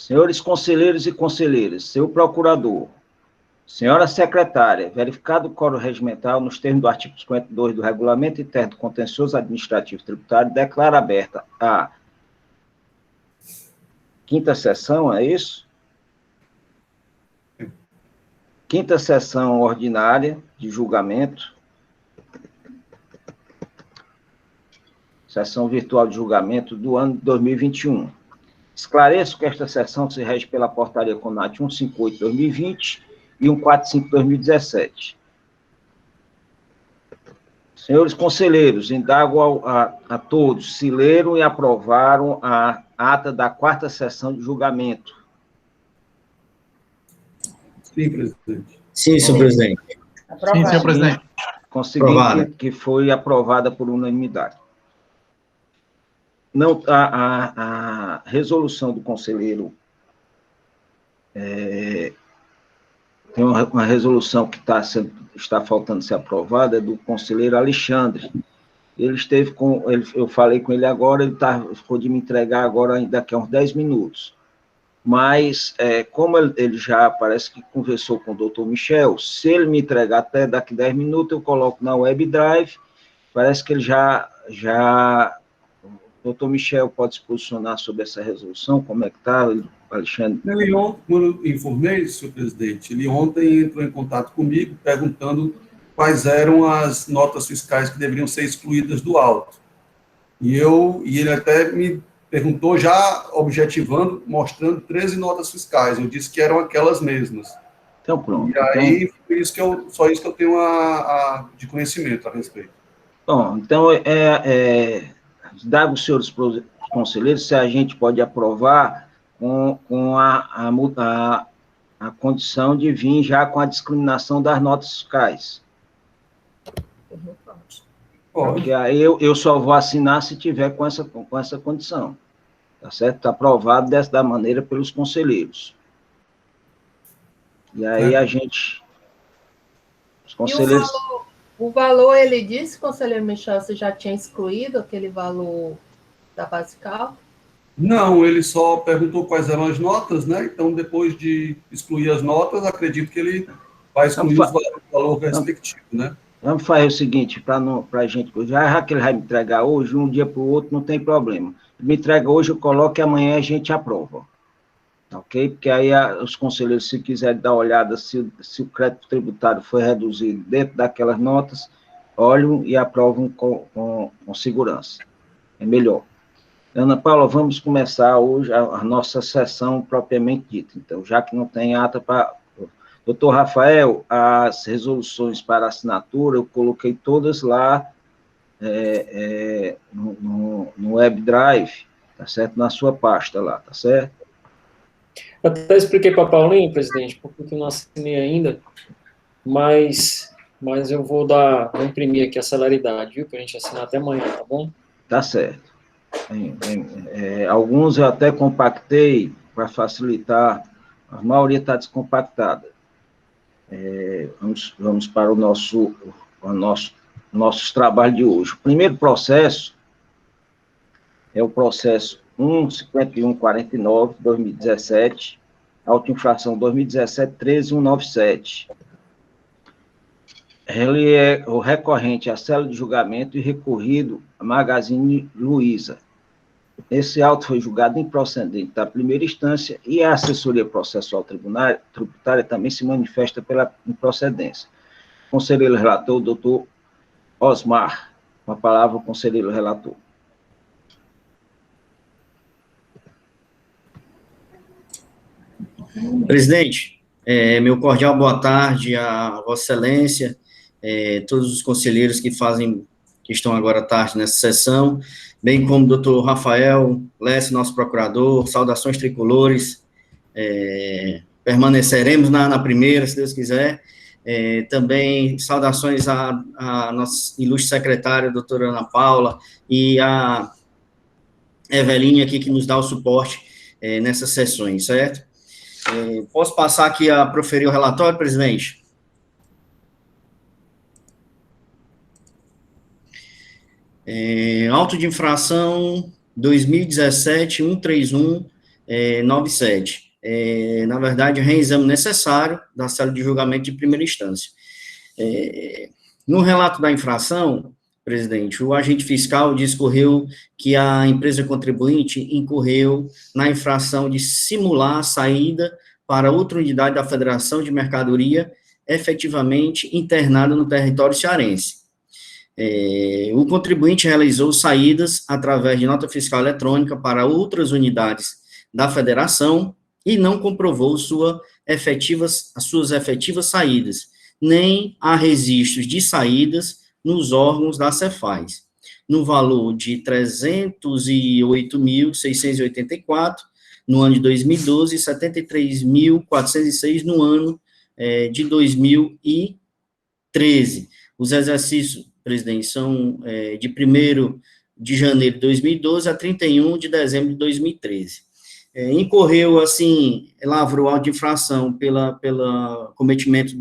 Senhores conselheiros e conselheiras, seu procurador, senhora secretária, verificado o quórum regimental nos termos do artigo 52 do Regulamento Interno do Contencioso Administrativo Tributário, declara aberta a quinta sessão, é isso? Quinta sessão ordinária de julgamento, sessão virtual de julgamento do ano de 2021. Esclareço que esta sessão se rege pela portaria CONAT 158/2020 e 145/2017. Senhores conselheiros, indago a todos se leram e aprovaram a ata da quarta sessão de julgamento. Sim, presidente. Sim, senhor presidente. Sim, senhor presidente. Conseguindo que foi aprovada por unanimidade. Não, a resolução do conselheiro tem uma resolução que está faltando ser aprovada, é do conselheiro Alexandre. Ele esteve com, eu falei com ele agora, ele ficou de me entregar agora, daqui a uns 10 minutos. Mas, como ele já parece que conversou com o doutor Michel, se ele me entregar até daqui a 10 minutos, eu coloco na web drive, parece que ele já doutor Michel pode se posicionar sobre essa resolução, como é que está, Alexandre? Ele ontem, quando eu informei, senhor presidente, ele ontem entrou em contato comigo, perguntando quais eram as notas fiscais que deveriam ser excluídas do auto. E ele até me perguntou, já objetivando, mostrando 13 notas fiscais. Eu disse que eram aquelas mesmas. Então, pronto. E aí, só isso que eu tenho de conhecimento a respeito. Bom, então, dado os senhores conselheiros, se a gente pode aprovar com a condição de vir já com a discriminação das notas fiscais. Porque aí eu só vou assinar se tiver com essa condição. Tá certo? Está aprovado da maneira pelos conselheiros. E aí a gente... Os conselheiros... O valor, ele disse, conselheiro Michel, você já tinha excluído aquele valor da basical? Não, ele só perguntou quais eram as notas, né? Então, depois de excluir as notas, acredito que ele vai excluir o valor respectivo, né? Vamos fazer o seguinte, para a gente... Já que ele vai me entregar hoje, um dia para o outro, não tem problema. Me entrega hoje, eu coloco e amanhã a gente aprova. Ok? Porque aí os conselheiros, se quiserem dar uma olhada se o crédito tributário foi reduzido dentro daquelas notas, olham e aprovam com segurança. É melhor. Ana Paula, vamos começar hoje a nossa sessão propriamente dita. Então, já que não tem ata para... Doutor Rafael, as resoluções para assinatura, eu coloquei todas lá no Web Drive, tá certo? Na sua pasta lá, tá certo? Eu até expliquei para a Paulinha, presidente, porque eu não assinei ainda, mas eu vou imprimir aqui a celeridade, viu, para a gente assinar até amanhã, tá bom? Tá certo. Alguns eu até compactei para facilitar, a maioria está descompactada. Vamos para o nossos trabalhos de hoje. O primeiro processo é o processo 15149/2017, autoinfração 2017-13197. Ele é o recorrente à cela de julgamento e recorrido a Magazine Luiza. Esse auto foi julgado improcedente da primeira instância e a assessoria processual tributária também se manifesta pela improcedência. Conselheiro relator, doutor Osmar. Com a palavra, o conselheiro relator. Presidente, meu cordial boa tarde a Vossa Excelência, todos os conselheiros que estão agora à tarde nessa sessão, bem como o doutor Rafael Lessa, nosso procurador, saudações tricolores, permaneceremos na primeira, se Deus quiser, também saudações à nossa ilustre secretária, a doutora Ana Paula, e a Evelinha aqui, que nos dá o suporte nessas sessões, certo? Posso passar aqui a proferir o relatório, presidente? Auto de infração 2017-131, 97. Na verdade, reexame necessário da célula de julgamento de primeira instância. No relato da infração, presidente, o agente fiscal discorreu que a empresa contribuinte incorreu na infração de simular a saída para outra unidade da Federação de Mercadoria efetivamente internada no território cearense. O contribuinte realizou saídas através de nota fiscal eletrônica para outras unidades da Federação e não comprovou as suas efetivas saídas, nem há registros de saídas nos órgãos da Cefaz, no valor de R$ 308.684 no ano de 2012 e R$ 73.406 no ano de 2013. Os exercícios, presidente, são de 1º de janeiro de 2012 a 31 de dezembro de 2013. Incorreu, assim, lavrou auto de infração pela cometimento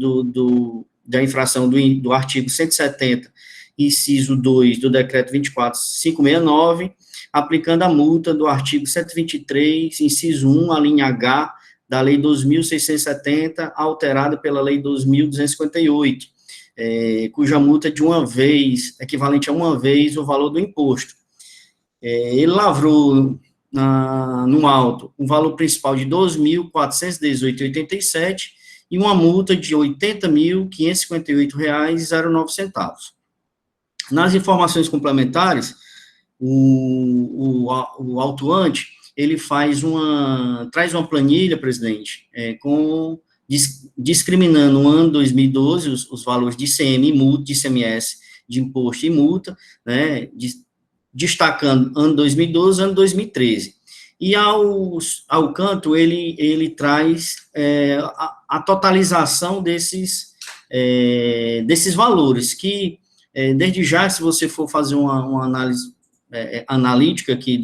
da infração do artigo 170, inciso 2 do decreto 24.569, aplicando a multa do artigo 123, inciso 1, a linha H, da Lei 2.670, alterada pela Lei 2.258, cuja multa é de uma vez, equivalente a uma vez o valor do imposto. Ele lavrou no auto um valor principal de R$ 2.418,87 e uma multa de R$ 80.558,09. Nas informações complementares, o autuante, ele traz uma planilha, presidente, discriminando o ano 2012, os valores de ICM e multa, de ICMS, de imposto e multa, né, destacando ano 2012, ano 2013. E ao canto, ele traz a totalização desses valores, que, desde já, se você for fazer uma análise analítica aqui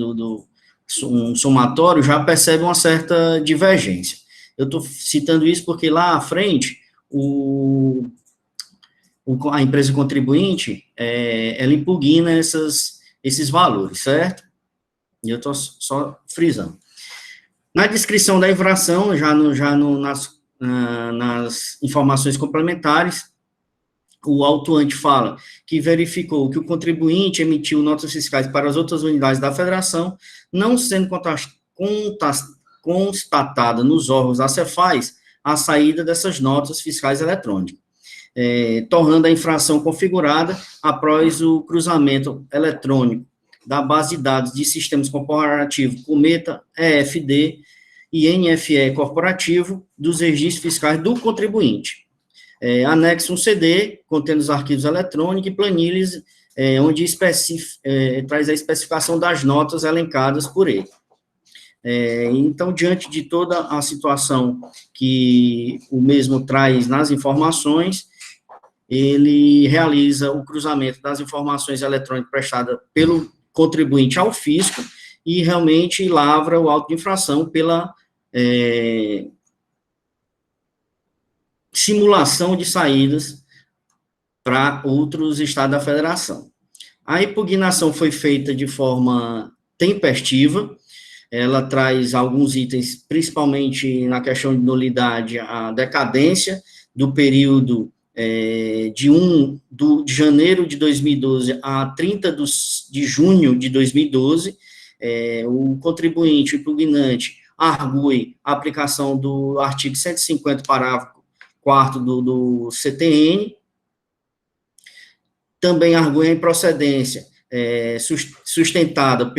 um somatório, já percebe uma certa divergência. Eu estou citando isso porque lá à frente, a empresa contribuinte, ela impugna esses valores, certo? E eu estou só frisando. Na descrição da infração, nas informações complementares, o autuante fala que verificou que o contribuinte emitiu notas fiscais para as outras unidades da Federação, não sendo constatada nos órgãos da Cefaz a saída dessas notas fiscais eletrônicas, tornando a infração configurada após o cruzamento eletrônico da base de dados de sistemas corporativos Cometa, EFD e NFE corporativo dos registros fiscais do contribuinte. Anexo um CD, contendo os arquivos eletrônicos e planilhas, onde traz a especificação das notas elencadas por ele. Então, diante de toda a situação que o mesmo traz nas informações, ele realiza o cruzamento das informações eletrônicas prestadas pelo contribuinte ao fisco e realmente lavra o auto de infração pela simulação de saídas para outros estados da federação. A impugnação foi feita de forma tempestiva, ela traz alguns itens, principalmente na questão de nulidade, a decadência do período de janeiro de 2012 a 30 de junho de 2012, o contribuinte, o impugnante, argue a aplicação do artigo 150, parágrafo 4º do CTN, também argue a improcedência sustentada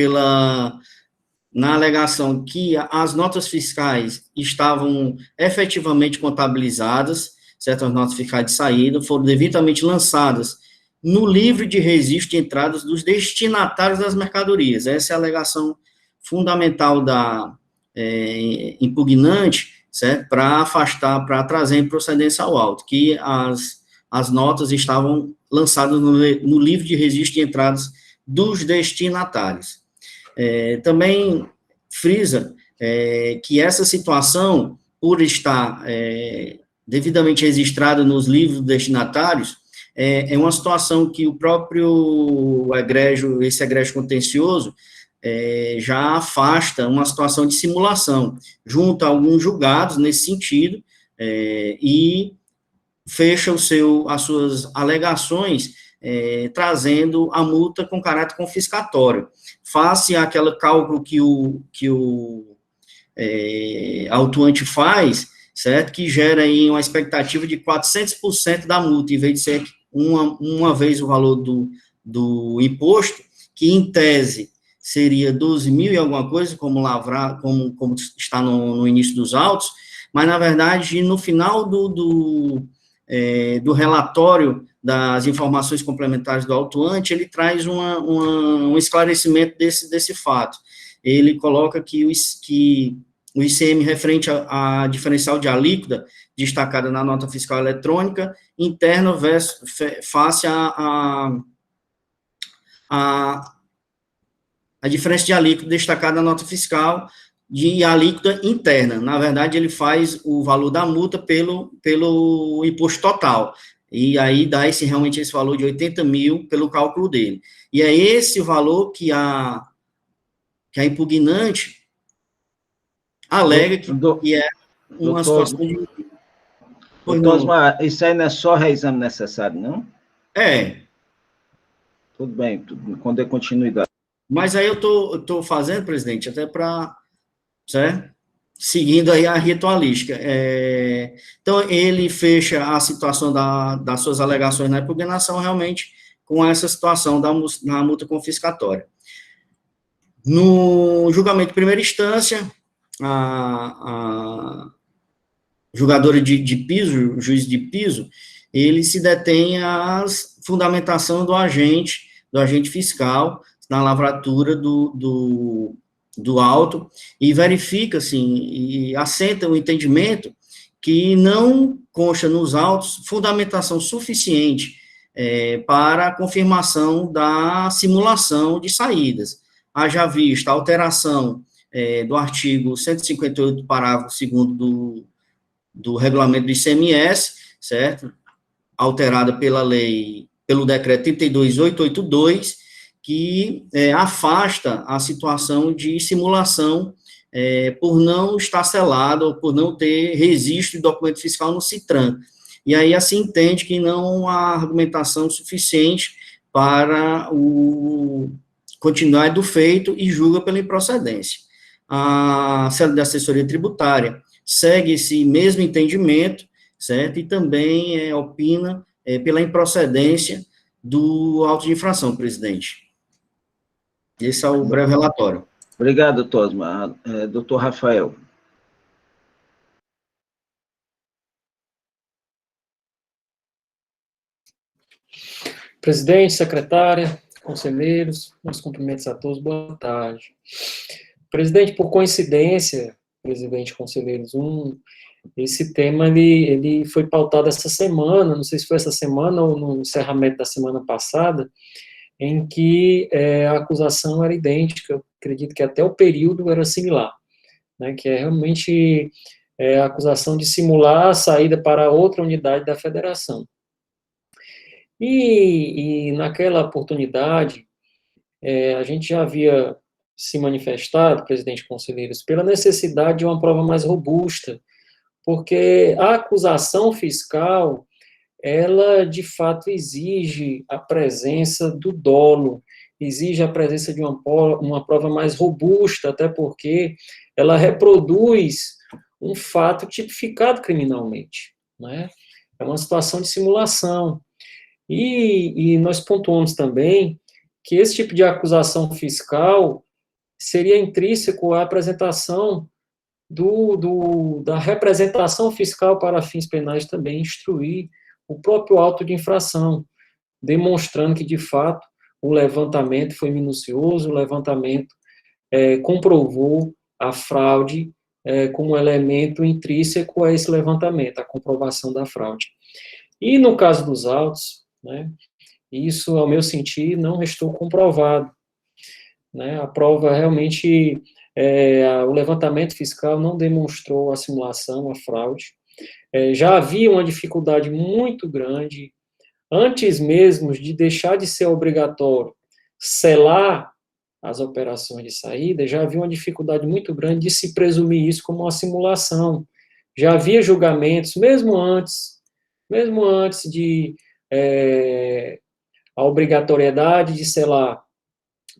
na alegação que as notas fiscais estavam efetivamente contabilizadas, certas notas fiscais de saída, foram devidamente lançadas no livro de registro de entradas dos destinatários das mercadorias. Essa é a alegação fundamental da impugnante, certo? Para trazer improcedência ao auto, que as notas estavam lançadas no livro de registro de entradas dos destinatários. Também frisa que essa situação, por estar devidamente registrada nos livros destinatários, é uma situação que o próprio esse egrégio contencioso já afasta uma situação de simulação, junta alguns julgados nesse sentido, e fecha as suas alegações, trazendo a multa com caráter confiscatório. Face àquele cálculo que o autuante faz, certo? Que gera aí uma expectativa de 400% da multa, em vez de ser uma vez o valor do imposto, que em tese seria 12 mil e alguma coisa, como está no início dos autos, mas, na verdade, no final do relatório das informações complementares do autuante, ele traz um esclarecimento desse fato. Ele coloca que o ICM referente a diferencial de alíquota, destacada na nota fiscal eletrônica, interna face a diferença de alíquota destacada na nota fiscal de alíquota interna. Na verdade, ele faz o valor da multa pelo imposto total. E aí dá realmente esse valor de 80 mil pelo cálculo dele. E é esse valor que a impugnante alega que é uma situação de... Doutor Osmar, isso aí não é só reexame necessário, não? Tudo bem, quando é continuidade. Mas aí eu estou fazendo, presidente, até para, certo? Seguindo aí a ritualística. Então, ele fecha a situação das suas alegações na impugnação realmente com essa situação na multa confiscatória. No julgamento de primeira instância, a julgadora de piso, o juiz de piso, ele se detém à fundamentação do agente fiscal na lavratura do auto e verifica, assim, e assenta o entendimento que não consta nos autos fundamentação suficiente para a confirmação da simulação de saídas. Haja vista a alteração do artigo 158, parágrafo 2º do regulamento do ICMS, certo? Alterada pelo decreto 32.882, que afasta a situação de simulação por não estar selado ou por não ter registro de documento fiscal no CITRAN. E aí, assim, entende que não há argumentação suficiente para o continuidade do feito e julga pela improcedência. A célula de assessoria tributária segue esse mesmo entendimento, certo? E também opina pela improcedência do auto de infração, presidente. Esse é o breve relatório. Obrigado, Tosma. Doutor Rafael. Presidente, secretária, conselheiros, meus cumprimentos a todos, boa tarde. Presidente, por coincidência, presidente, conselheiros, esse tema ele foi pautado essa semana, não sei se foi essa semana ou no encerramento da semana passada, em que a acusação era idêntica, eu acredito que até o período era similar, né, que é realmente a acusação de simular a saída para outra unidade da federação. E naquela oportunidade, a gente já havia se manifestado, presidente e conselheiros, pela necessidade de uma prova mais robusta, porque a acusação fiscal, ela, de fato, exige a presença do dolo, exige a presença de uma prova mais robusta, até porque ela reproduz um fato tipificado criminalmente, né? É uma situação de simulação. E nós pontuamos também que esse tipo de acusação fiscal seria intrínseco à apresentação da representação fiscal para fins penais também instruir o próprio auto de infração, demonstrando que, de fato, o levantamento foi minucioso, o levantamento comprovou a fraude como elemento intrínseco a esse levantamento, a comprovação da fraude. E no caso dos autos, né, isso, ao meu sentir, não restou comprovado, né, a prova realmente, o levantamento fiscal não demonstrou a simulação, a fraude, já havia uma dificuldade muito grande, antes mesmo de deixar de ser obrigatório selar as operações de saída, já havia uma dificuldade muito grande de se presumir isso como uma simulação. Já havia julgamentos, mesmo antes de a obrigatoriedade de selar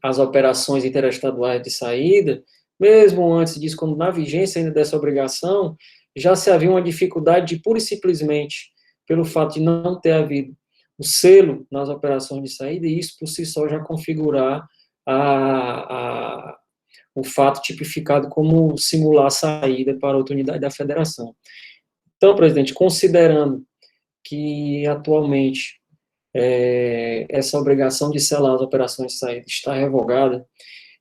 as operações interestaduais de saída, mesmo antes disso, quando na vigência ainda dessa obrigação, já se havia uma dificuldade de, pura e simplesmente, pelo fato de não ter havido o selo nas operações de saída, e isso por si só já configurar o fato tipificado como simular a saída para outra unidade da federação. Então, presidente, considerando que atualmente essa obrigação de selar as operações de saída está revogada,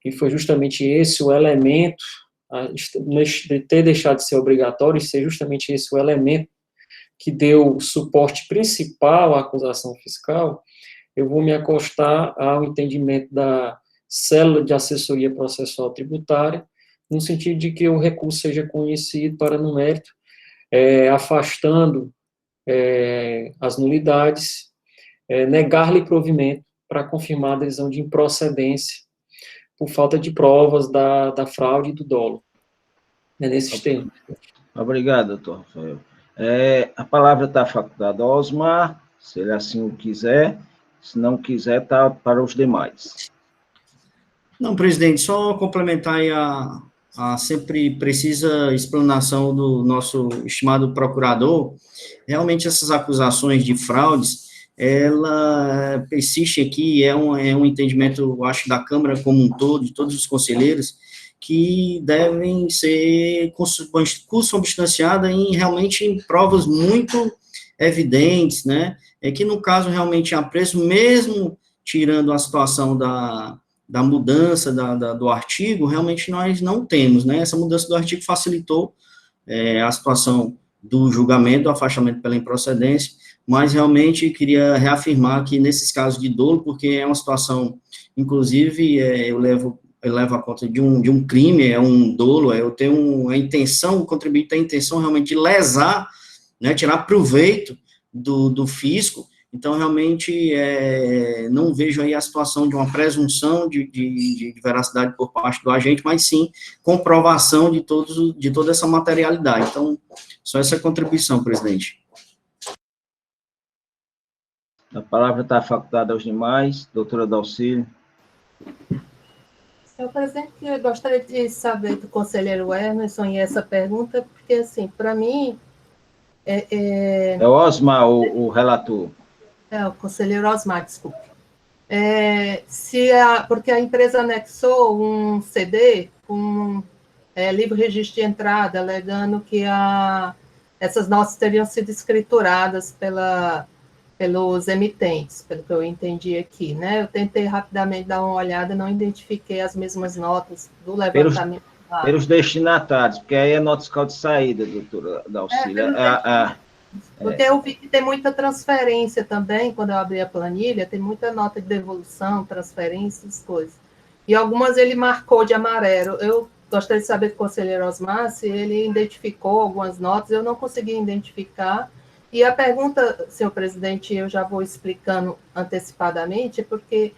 e foi justamente esse o elemento, de ter deixado de ser obrigatório, e ser justamente esse o elemento que deu suporte principal à acusação fiscal, eu vou me acostar ao entendimento da célula de assessoria processual tributária, no sentido de que o recurso seja conhecido para, no mérito, afastando as nulidades, negar-lhe provimento para confirmar a adesão de improcedência por falta de provas da fraude e do dolo. É nesses termos. Obrigado, doutor Rafael. A palavra está facultada ao Osmar, se ele assim o quiser, se não quiser, está para os demais. Não, presidente, só complementar aí a sempre precisa explanação do nosso estimado procurador. Realmente essas acusações de fraudes, ela persiste aqui, é um entendimento, eu acho, da Câmara como um todo, de todos os conselheiros, que devem ser consubstanciadas realmente em provas muito evidentes, né? Que no caso realmente há preço, mesmo tirando a situação da mudança do artigo, realmente nós não temos, né? Essa mudança do artigo facilitou a situação do julgamento, do afastamento pela improcedência, mas realmente queria reafirmar que nesses casos de dolo, porque é uma situação, inclusive, eu levo a conta de um crime, é um dolo, eu tenho a intenção, o contribuinte tem a intenção realmente de lesar, né, tirar proveito do fisco. Então, realmente, não vejo aí a situação de uma presunção de veracidade por parte do agente, mas sim comprovação de toda essa materialidade. Então, só essa contribuição, presidente. A palavra está facultada aos demais. Doutora Dalcílio. Senhor presidente, eu gostaria de saber do conselheiro Emerson e essa pergunta, porque, assim, para mim... É o Osmar, o relator. O conselheiro Osmar, desculpe. Porque a empresa anexou um CD com livre registro de entrada, alegando que essas notas teriam sido escrituradas pelos emitentes, pelo que eu entendi aqui, né? Eu tentei rapidamente dar uma olhada, não identifiquei as mesmas notas do levantamento. Pelos destinatários, porque aí é nota fiscal de saída, doutora Dalcília. Porque eu vi que tem muita transferência também, quando eu abri a planilha, tem muita nota de devolução, transferências, coisas. E algumas ele marcou de amarelo. Eu gostaria de saber do conselheiro Osmar se ele identificou algumas notas, eu não consegui identificar. E a pergunta, senhor presidente, eu já vou explicando antecipadamente, porque,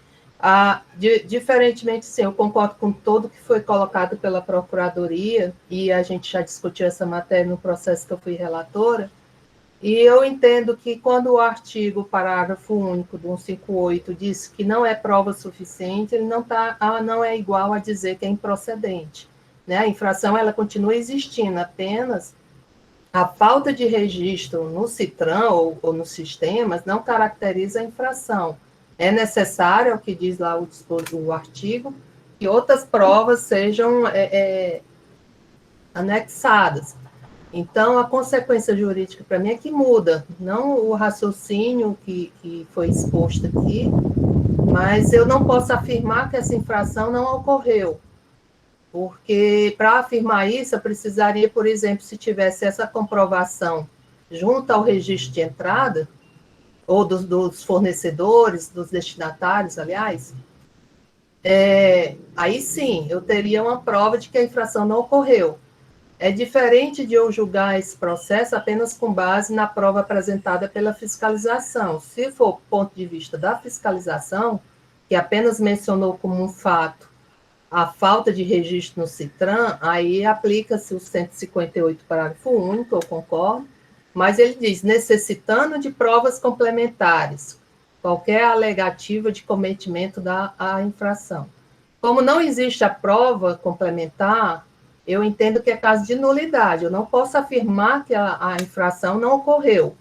diferentemente, sim, eu concordo com tudo que foi colocado pela Procuradoria, e a gente já discutiu essa matéria no processo que eu fui relatora, e eu entendo que quando o artigo, parágrafo único do 158, diz que não é prova suficiente, ele não é igual a dizer que é improcedente, né? A infração ela continua existindo, apenas a falta de registro no CITRAN ou nos sistemas não caracteriza a infração. É necessário, é o que diz lá o artigo, que outras provas sejam anexadas. Então, a consequência jurídica, para mim, é que muda, não o raciocínio que foi exposto aqui, mas eu não posso afirmar que essa infração não ocorreu, porque, para afirmar isso, eu precisaria, por exemplo, se tivesse essa comprovação junto ao registro de entrada, ou dos fornecedores, dos destinatários, aliás, aí sim, eu teria uma prova de que a infração não ocorreu. É diferente de eu julgar esse processo apenas com base na prova apresentada pela fiscalização. Se for ponto de vista da fiscalização, que apenas mencionou como um fato a falta de registro no CITRAN, aí aplica-se o 158, parágrafo único, eu concordo, mas ele diz, necessitando de provas complementares, qualquer alegativa de cometimento da infração. Como não existe a prova complementar, eu entendo que é caso de nulidade, eu não posso afirmar que a infração não ocorreu.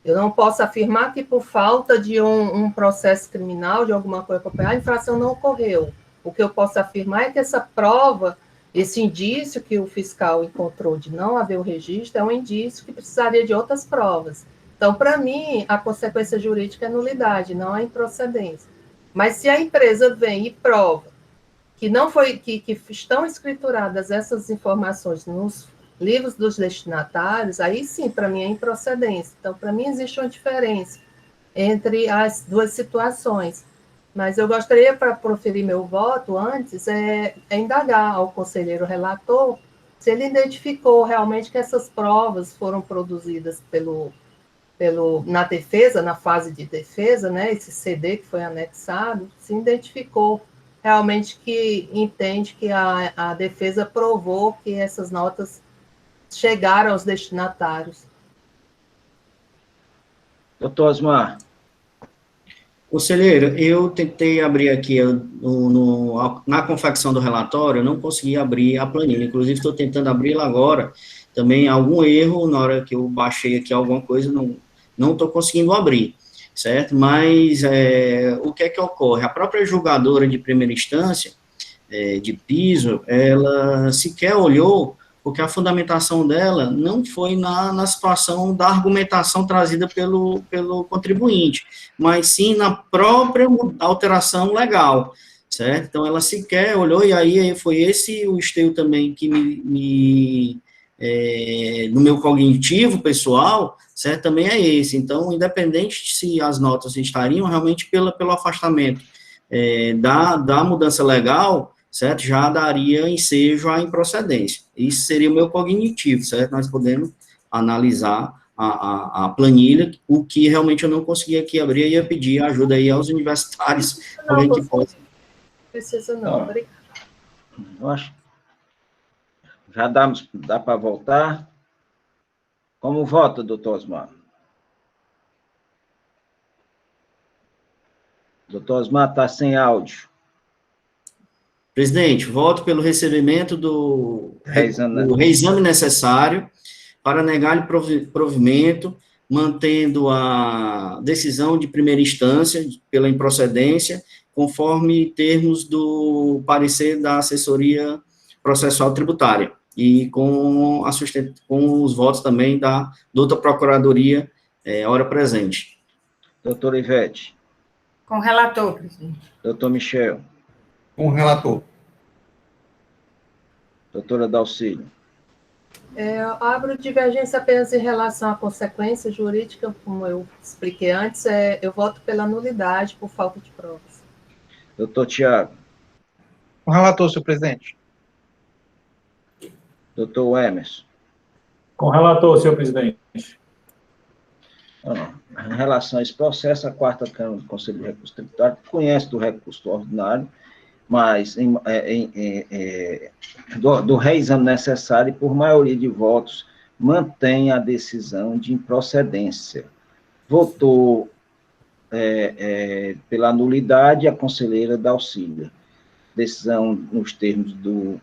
Eu não posso afirmar que por falta de um processo criminal, de alguma coisa, a infração não ocorreu. O que eu posso afirmar é que essa prova, esse indício que o fiscal encontrou de não haver o registro, é um indício que precisaria de outras provas. Então, para mim, a consequência jurídica é nulidade, não a improcedência. Mas se a empresa vem e prova que não foi, que estão escrituradas essas informações nos livros dos destinatários, aí sim, para mim, é improcedência. Então, para mim, existe uma diferença entre as duas situações. Mas eu gostaria, para proferir meu voto antes, indagar ao conselheiro relator se ele identificou realmente que essas provas foram produzidas na defesa, na fase de defesa, né, esse CD que foi anexado, se identificou realmente que entende que a defesa provou que essas notas chegaram aos destinatários. Doutor Osmar. Conselheiro, eu tentei abrir aqui na confecção do relatório, eu não consegui abrir a planilha, inclusive estou tentando abri-la agora, também algum erro, na hora que eu baixei aqui alguma coisa, não estou conseguindo abrir, certo? Mas o que é que ocorre? A própria julgadora de primeira instância, de piso, ela sequer olhou, porque a fundamentação dela não foi na situação da argumentação trazida pelo contribuinte, mas sim na própria alteração legal, certo? Então, ela sequer olhou, e aí foi esse o esteio também que no meu cognitivo pessoal, certo? Também é esse. Então, independente se as notas estariam realmente pelo afastamento da mudança legal, certo? Já daria ensejo à improcedência. Isso seria o meu cognitivo, certo? Nós podemos analisar a planilha, o que realmente eu não consegui aqui abrir, e ia pedir ajuda aí aos universitários, alguém que possa. Precisa não, obrigada. Eu acho. Já dá para voltar? Como vota, doutor Osmar? Doutor Osmar está sem áudio. Presidente, voto pelo recebimento do reexame necessário para negar-lhe provimento, mantendo a decisão de primeira instância pela improcedência, conforme termos do parecer da assessoria processual tributária, e com os votos também da outra procuradoria, hora presente. Doutora Ivete. Com o relator, presidente. Doutor Michel. Com o relator. Doutora Dalcílio. Eu abro divergência apenas em relação à consequência jurídica, como eu expliquei antes, eu voto pela nulidade por falta de provas. Doutor Tiago. Com o relator, senhor presidente. Doutor Emerson. Com o relator, senhor presidente. Em relação a esse processo, a quarta Câmara do Conselho de Recurso Tributário conhece do recurso ordinário, mas do reexame necessário, e por maioria de votos, mantém a decisão de improcedência. Votou pela nulidade a conselheira Dalcília. Decisão nos termos do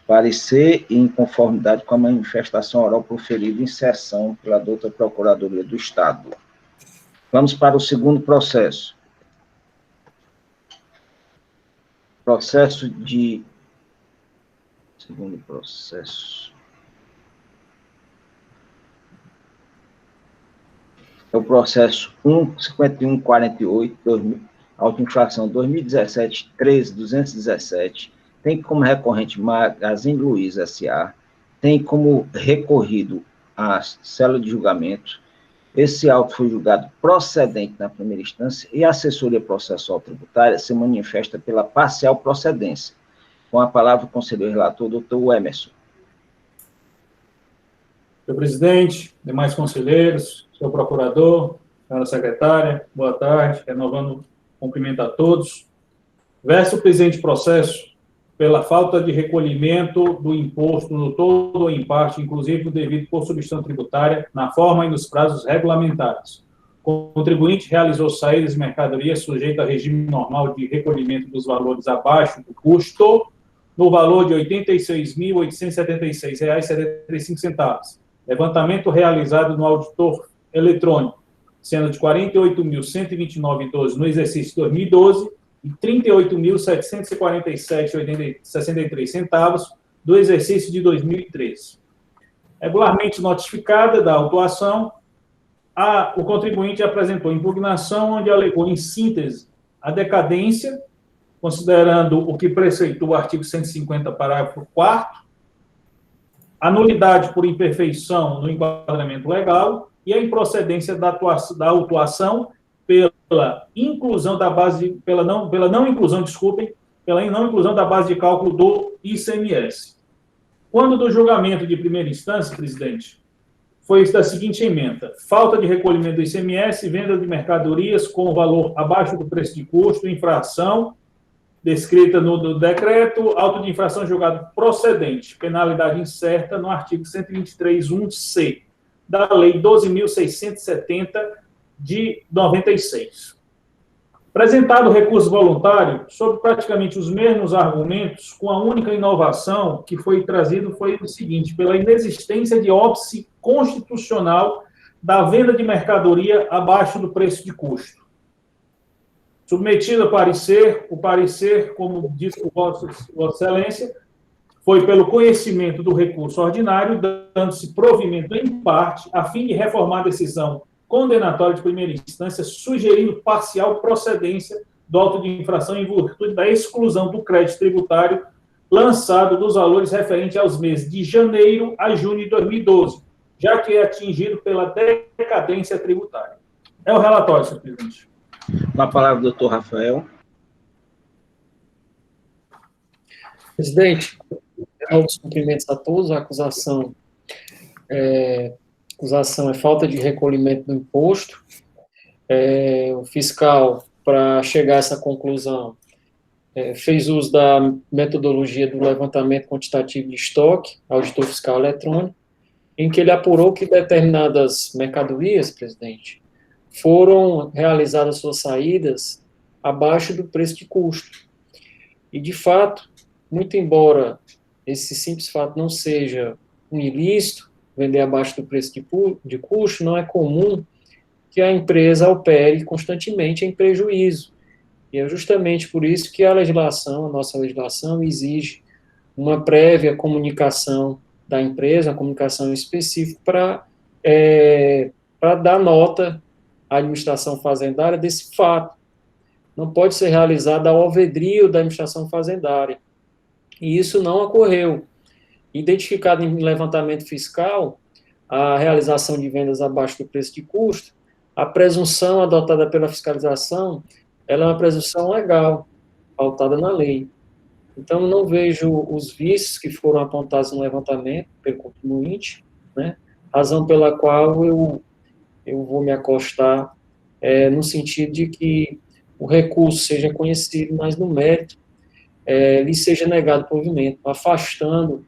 parecer e em conformidade com a manifestação oral proferida em sessão pela douta Procuradoria do Estado. Vamos para o segundo processo. Segundo processo. É o processo 15148, auto-infração 2017-13-217, tem como recorrente Magazine Luiza S.A., tem como recorrido a célula de julgamento. Esse auto foi julgado procedente na primeira instância e a assessoria processual tributária se manifesta pela parcial procedência. Com a palavra o conselheiro relator, doutor Emerson. Senhor presidente, demais conselheiros, senhor procurador, senhora secretária, boa tarde, renovando o cumprimento a todos. Verso presente processo pela falta de recolhimento do imposto no todo ou em parte, inclusive o devido por substituição tributária, na forma e nos prazos regulamentares. O contribuinte realizou saídas de mercadoria sujeita a regime normal de recolhimento dos valores abaixo do custo, no valor de R$ 86.876,75. Levantamento realizado no auditor eletrônico, sendo de R$ 48.129,12 no exercício 2012 e R$ 38.747,63 do exercício de 2013. Regularmente notificada da autuação, o contribuinte apresentou impugnação onde alegou, em síntese, a decadência, considerando o que preceitua o artigo 150, parágrafo 4º, a nulidade por imperfeição no enquadramento legal e a improcedência da autuação pela inclusão da base, pela não inclusão da base de cálculo do ICMS. Quando do julgamento de primeira instância, presidente, foi da seguinte ementa: falta de recolhimento do ICMS, venda de mercadorias com valor abaixo do preço de custo, infração descrita no decreto, auto de infração julgado procedente, penalidade incerta no artigo 123.1c da Lei 12.670 de 96. Apresentado o recurso voluntário, sobre praticamente os mesmos argumentos, com a única inovação que foi trazido foi o seguinte: pela inexistência de óbice constitucional da venda de mercadoria abaixo do preço de custo. Submetido a parecer, o parecer, como disse o Vossa Excelência, foi pelo conhecimento do recurso ordinário, dando-se provimento em parte, a fim de reformar a decisão condenatória de primeira instância, sugerindo parcial procedência do auto de infração em virtude da exclusão do crédito tributário lançado dos valores referentes aos meses de janeiro a junho de 2012, já que é atingido pela decadência tributária. É o relatório, senhor presidente. Com a palavra, doutor Rafael. Presidente, novos cumprimentos a todos. A acusação é falta de recolhimento do imposto. O fiscal, para chegar a essa conclusão, fez uso da metodologia do levantamento quantitativo de estoque, auditor fiscal eletrônico, em que ele apurou que determinadas mercadorias, presidente, foram realizadas suas saídas abaixo do preço de custo. E, de fato, muito embora esse simples fato não seja um ilícito, vender abaixo do preço de custo, não é comum que a empresa opere constantemente em prejuízo. E é justamente por isso que a nossa legislação, exige uma prévia comunicação da empresa, uma comunicação específica para dar nota à administração fazendária desse fato. Não pode ser realizada ao alvedrio da administração fazendária. E isso não ocorreu. Identificado em levantamento fiscal a realização de vendas abaixo do preço de custo, a presunção adotada pela fiscalização, ela é uma presunção legal, pautada na lei. Então, não vejo os vícios que foram apontados no levantamento pelo contribuinte, né, razão pela qual eu vou me acostar no sentido de que o recurso seja conhecido, mas no mérito lhe seja negado provimento, afastando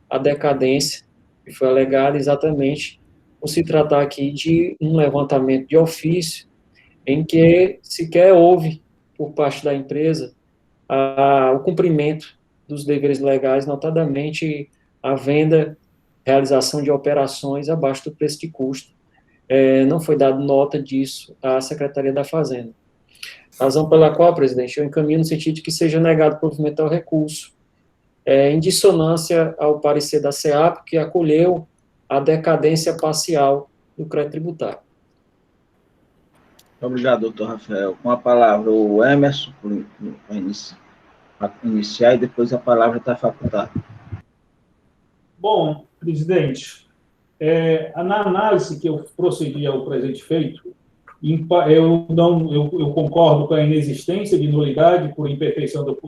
a decadência que foi alegada exatamente por se tratar aqui de um levantamento de ofício em que sequer houve, por parte da empresa, o cumprimento dos deveres legais, notadamente a venda, realização de operações abaixo do preço de custo. Não foi dado nota disso à Secretaria da Fazenda. Razão pela qual, presidente, eu encaminho no sentido de que seja negado provimento ao recurso, em dissonância ao parecer da SEAP, que acolheu a decadência parcial do crédito tributário. Obrigado, doutor Rafael. Com a palavra, o Emerson, para iniciar, e depois a palavra está facultada. Bom, presidente, na análise que eu procedi ao presente feito, eu concordo com a inexistência de nulidade por imperfeição do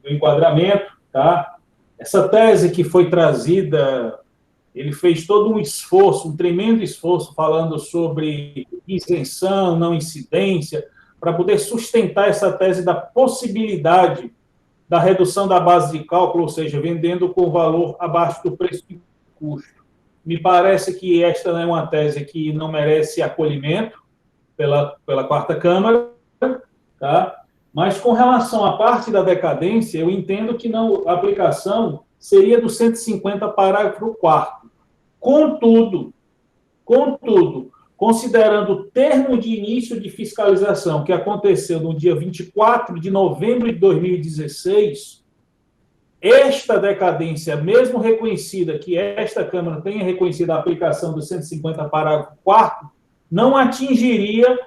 enquadramento, tá? Essa tese que foi trazida, ele fez todo um esforço, um tremendo esforço, falando sobre isenção, não incidência, para poder sustentar essa tese da possibilidade da redução da base de cálculo, ou seja, vendendo com valor abaixo do preço de custo. Me parece que esta é uma tese que não merece acolhimento pela quarta Câmara, tá? Mas com relação à parte da decadência, eu entendo que a aplicação seria do 150, parágrafo 4º. Contudo, considerando o termo de início de fiscalização que aconteceu no dia 24 de novembro de 2016, esta decadência, mesmo reconhecida, que esta Câmara tenha reconhecido a aplicação do 150, parágrafo 4º, não atingiria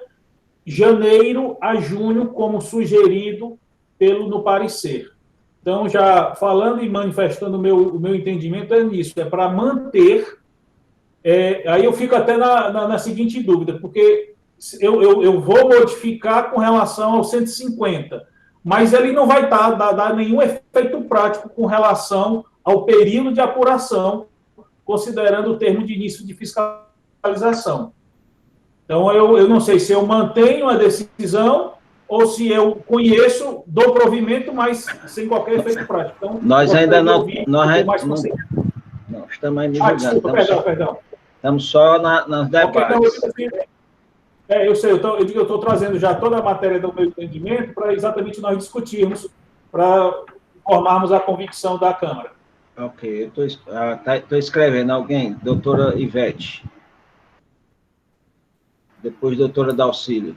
janeiro a junho, como sugerido no parecer. Então, já falando e manifestando o meu entendimento é nisso, é para manter. Aí eu fico até na seguinte dúvida, porque eu vou modificar com relação ao 150, mas ele não vai dar nenhum efeito prático com relação ao período de apuração, considerando o termo de início de fiscalização. Então, eu não sei se eu mantenho a decisão ou se eu conheço, dou provimento, mas sem qualquer efeito prático. Então, nós ainda não... Não, estamos ainda divulgando. Perdão. Estamos só nos debates. Eu sei, eu estou trazendo já toda a matéria do meu entendimento para exatamente nós discutirmos, para formarmos a convicção da Câmara. Ok, eu estou escrevendo. Alguém? Doutora Ivete. Depois, doutora Dalcílio.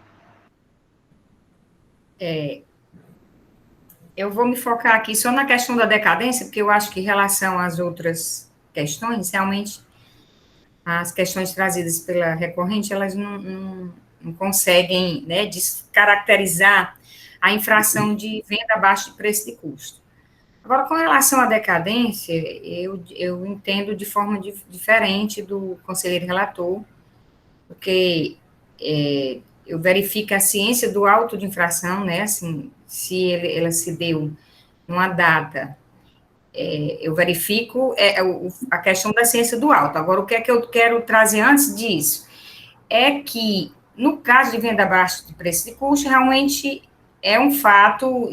Eu vou me focar aqui só na questão da decadência, porque eu acho que em relação às outras questões, realmente, as questões trazidas pela recorrente, elas não conseguem, né, descaracterizar a infração de venda abaixo de preço de custo. Agora, com relação à decadência, eu entendo de forma diferente do conselheiro relator, porque eu verifico a ciência do auto de infração, né, assim, se ela se deu numa data, eu verifico a questão da ciência do auto. Agora, o que é que eu quero trazer antes disso? É que, no caso de venda abaixo de preço de custo, realmente é um fato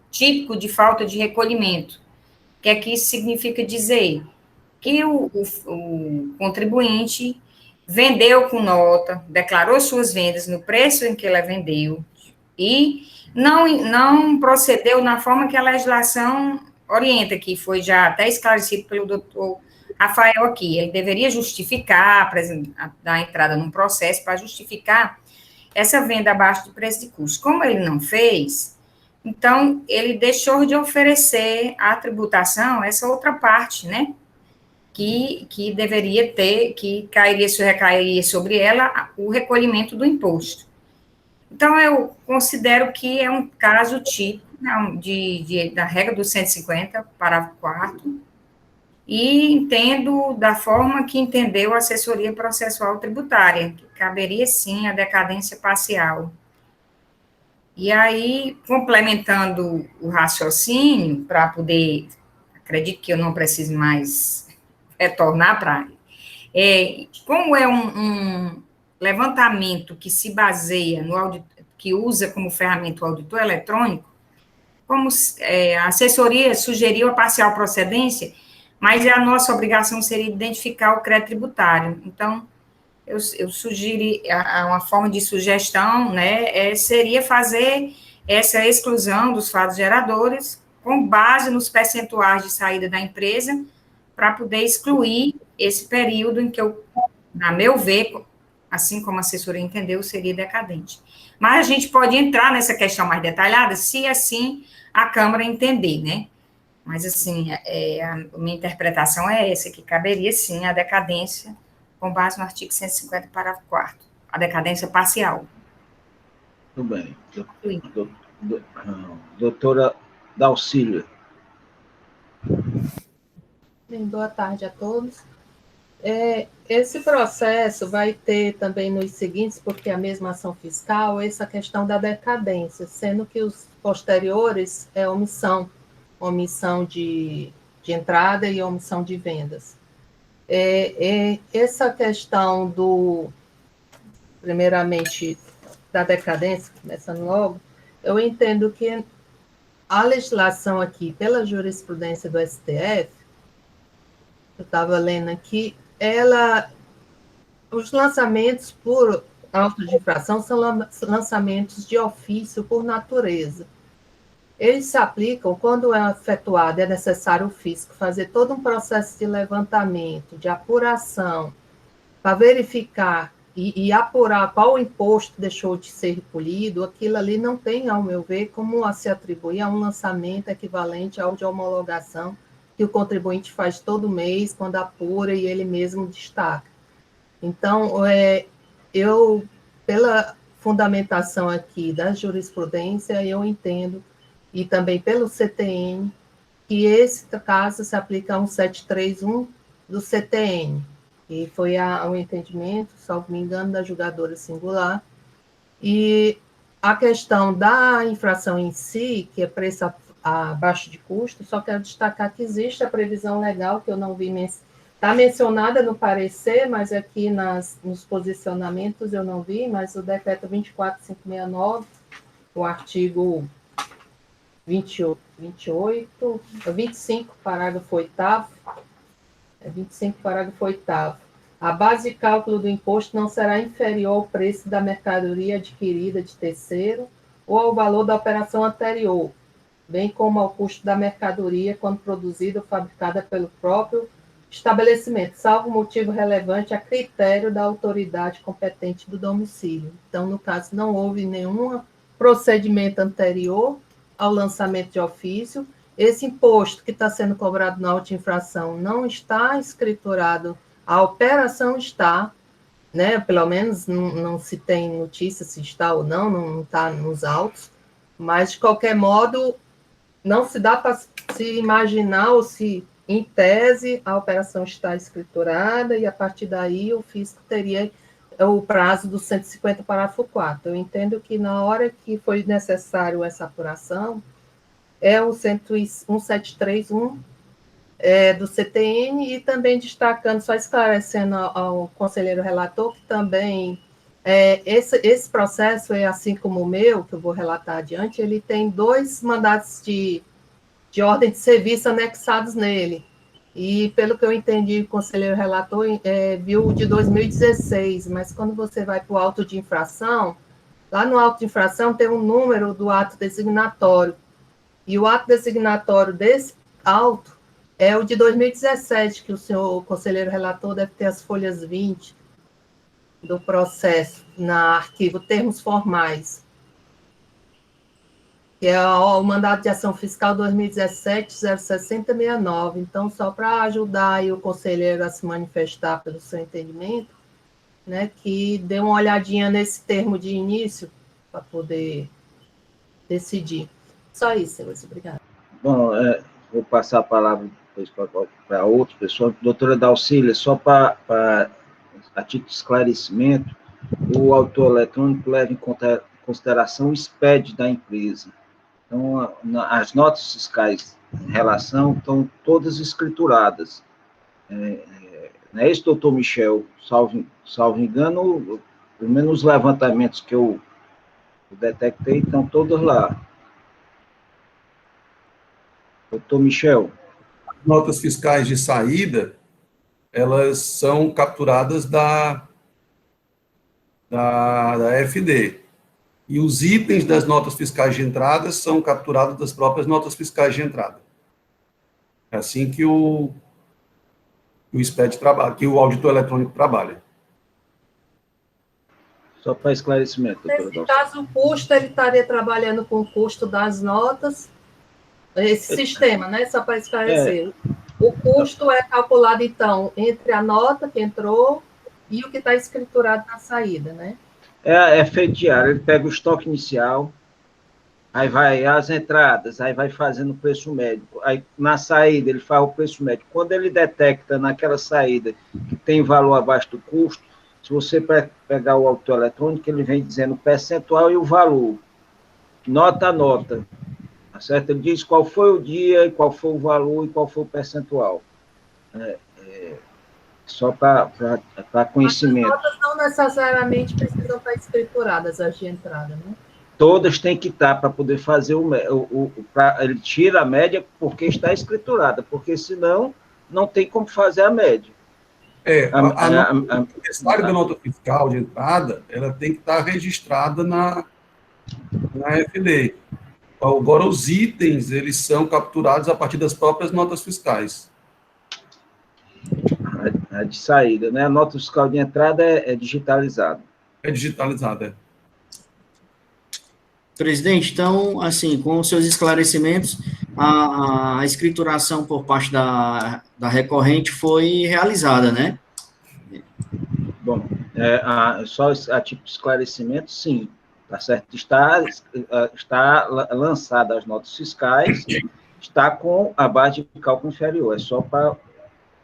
típico de falta de recolhimento. O que é que isso significa dizer? Que o contribuinte vendeu com nota, declarou suas vendas no preço em que ela vendeu e não procedeu na forma que a legislação orienta, que foi já até esclarecido pelo doutor Rafael aqui. Ele deveria justificar, dar entrada num processo para justificar essa venda abaixo de preço de custo. Como ele não fez, então ele deixou de oferecer à tributação essa outra parte, né? Que deveria ter, que recairia sobre ela o recolhimento do imposto. Então, eu considero que é um caso típico da regra do 150, parágrafo 4º, e entendo da forma que entendeu a assessoria processual tributária, que caberia, sim, a decadência parcial. E aí, complementando o raciocínio, para poder, acredito que eu não preciso mais retornar para... como é um levantamento que se baseia que usa como ferramenta o auditor eletrônico, como a assessoria sugeriu a parcial procedência, mas a nossa obrigação seria identificar o crédito tributário. Então, eu sugiro uma forma de sugestão, né, seria fazer essa exclusão dos fatos geradores com base nos percentuais de saída da empresa, para poder excluir esse período em que a meu ver, assim como a assessoria entendeu, seria decadente. Mas a gente pode entrar nessa questão mais detalhada, se assim a Câmara entender, né? Mas, assim, a minha interpretação é essa, que caberia, sim, a decadência, com base no artigo 150, parágrafo 4º, a decadência parcial. Tudo bem. Doutora Dalcílio. Boa tarde a todos. Esse processo vai ter também nos seguintes, porque a mesma ação fiscal, essa questão da decadência, sendo que os posteriores é omissão de entrada e omissão de vendas. Essa questão primeiramente, da decadência, começando logo, eu entendo que a legislação aqui, pela jurisprudência do STF, eu estava lendo aqui, os lançamentos por auto de infração são lançamentos de ofício por natureza. Eles se aplicam quando é efetuado, é necessário o fisco fazer todo um processo de levantamento, de apuração, para verificar e apurar qual imposto deixou de ser recolhido. Aquilo ali não tem, ao meu ver, como se atribuir a um lançamento equivalente ao de homologação que o contribuinte faz todo mês, quando apura e ele mesmo destaca. Então, pela fundamentação aqui da jurisprudência, eu entendo, e também pelo CTN, que esse caso se aplica a 1731 do CTN, e foi um entendimento, salvo me engano, da julgadora singular. E a questão da infração em si, que é preço abaixo de custo, só quero destacar que existe a previsão legal, que eu não vi, está mencionada no parecer, mas aqui nos posicionamentos eu não vi, mas o decreto 24569, o artigo 25, parágrafo 8º, 25, parágrafo 8º. A base de cálculo do imposto não será inferior ao preço da mercadoria adquirida de terceiro ou ao valor da operação anterior, bem como ao custo da mercadoria quando produzida ou fabricada pelo próprio estabelecimento, salvo motivo relevante a critério da autoridade competente do domicílio. Então, no caso, não houve nenhum procedimento anterior ao lançamento de ofício. Esse imposto que está sendo cobrado na auto-infração não está escriturado, a operação está, né? Pelo menos não se tem notícia se está ou não está nos autos, mas, de qualquer modo, não se dá para se imaginar ou se, em tese, a operação está escriturada e, a partir daí, o fisco teria o prazo do 150, parágrafo 4. Eu entendo que, na hora que foi necessário essa apuração, é o 1731 do CTN, e também destacando, só esclarecendo ao conselheiro relator, que também esse processo é assim como o meu, que eu vou relatar adiante, ele tem 2 mandatos de ordem de serviço anexados nele. E, pelo que eu entendi, o conselheiro relator viu o de 2016, mas quando você vai para o auto de infração, lá no auto de infração tem um número do ato designatório, e o ato designatório desse auto é o de 2017, que o senhor conselheiro relator deve ter as folhas 20 do processo, na arquivo termos formais, que é o mandado de ação fiscal 2017-06069. Então, só para ajudar aí o conselheiro a se manifestar pelo seu entendimento, né, que dê uma olhadinha nesse termo de início para poder decidir. Só isso, senhores. Obrigada. Bom, vou passar a palavra depois para outra pessoa. Doutora Dalcília, só a título de esclarecimento, o autor eletrônico leva em consideração o SPED da empresa. Então, as notas fiscais em relação estão todas escrituradas. Não é isso, doutor Michel? Salvo engano, pelo menos os levantamentos que eu detectei estão todos lá. Doutor Michel. Notas fiscais de saída, elas são capturadas da FD. E os itens das notas fiscais de entrada são capturados das próprias notas fiscais de entrada. É assim que o SPED trabalha, que o auditor eletrônico trabalha. Só para esclarecimento, doutora. Nesse caso, o custo, ele estaria trabalhando com o custo das notas, esse sistema, né? Só para esclarecer. O custo é calculado, então, entre a nota que entrou e o que está escriturado na saída, né? É feito diário, ele pega o estoque inicial, aí vai as entradas, aí vai fazendo o preço médio, aí na saída ele faz o preço médio. Quando ele detecta naquela saída que tem valor abaixo do custo, se você pegar o autor eletrônico, ele vem dizendo o percentual e o valor, nota a nota, tá certo? Ele diz qual foi o dia, qual foi o valor e qual foi o percentual. Só para conhecimento. As notas não necessariamente precisam estar escrituradas, as de entrada, né? Todas têm que estar para poder fazer ele tira a média porque está escriturada, porque senão não tem como fazer a média. A necessária da nota fiscal de entrada, ela tem que estar registrada na FLE. Agora, os itens, eles são capturados a partir das próprias notas fiscais. A de saída, né? A nota fiscal de entrada é digitalizada. É digitalizada, é. Presidente, então, assim, com os seus esclarecimentos, a escrituração por parte da recorrente foi realizada, né? Bom, só a tipo de esclarecimento, sim, tá certo? Está lançada as notas fiscais, está com a base de cálculo inferior, é só para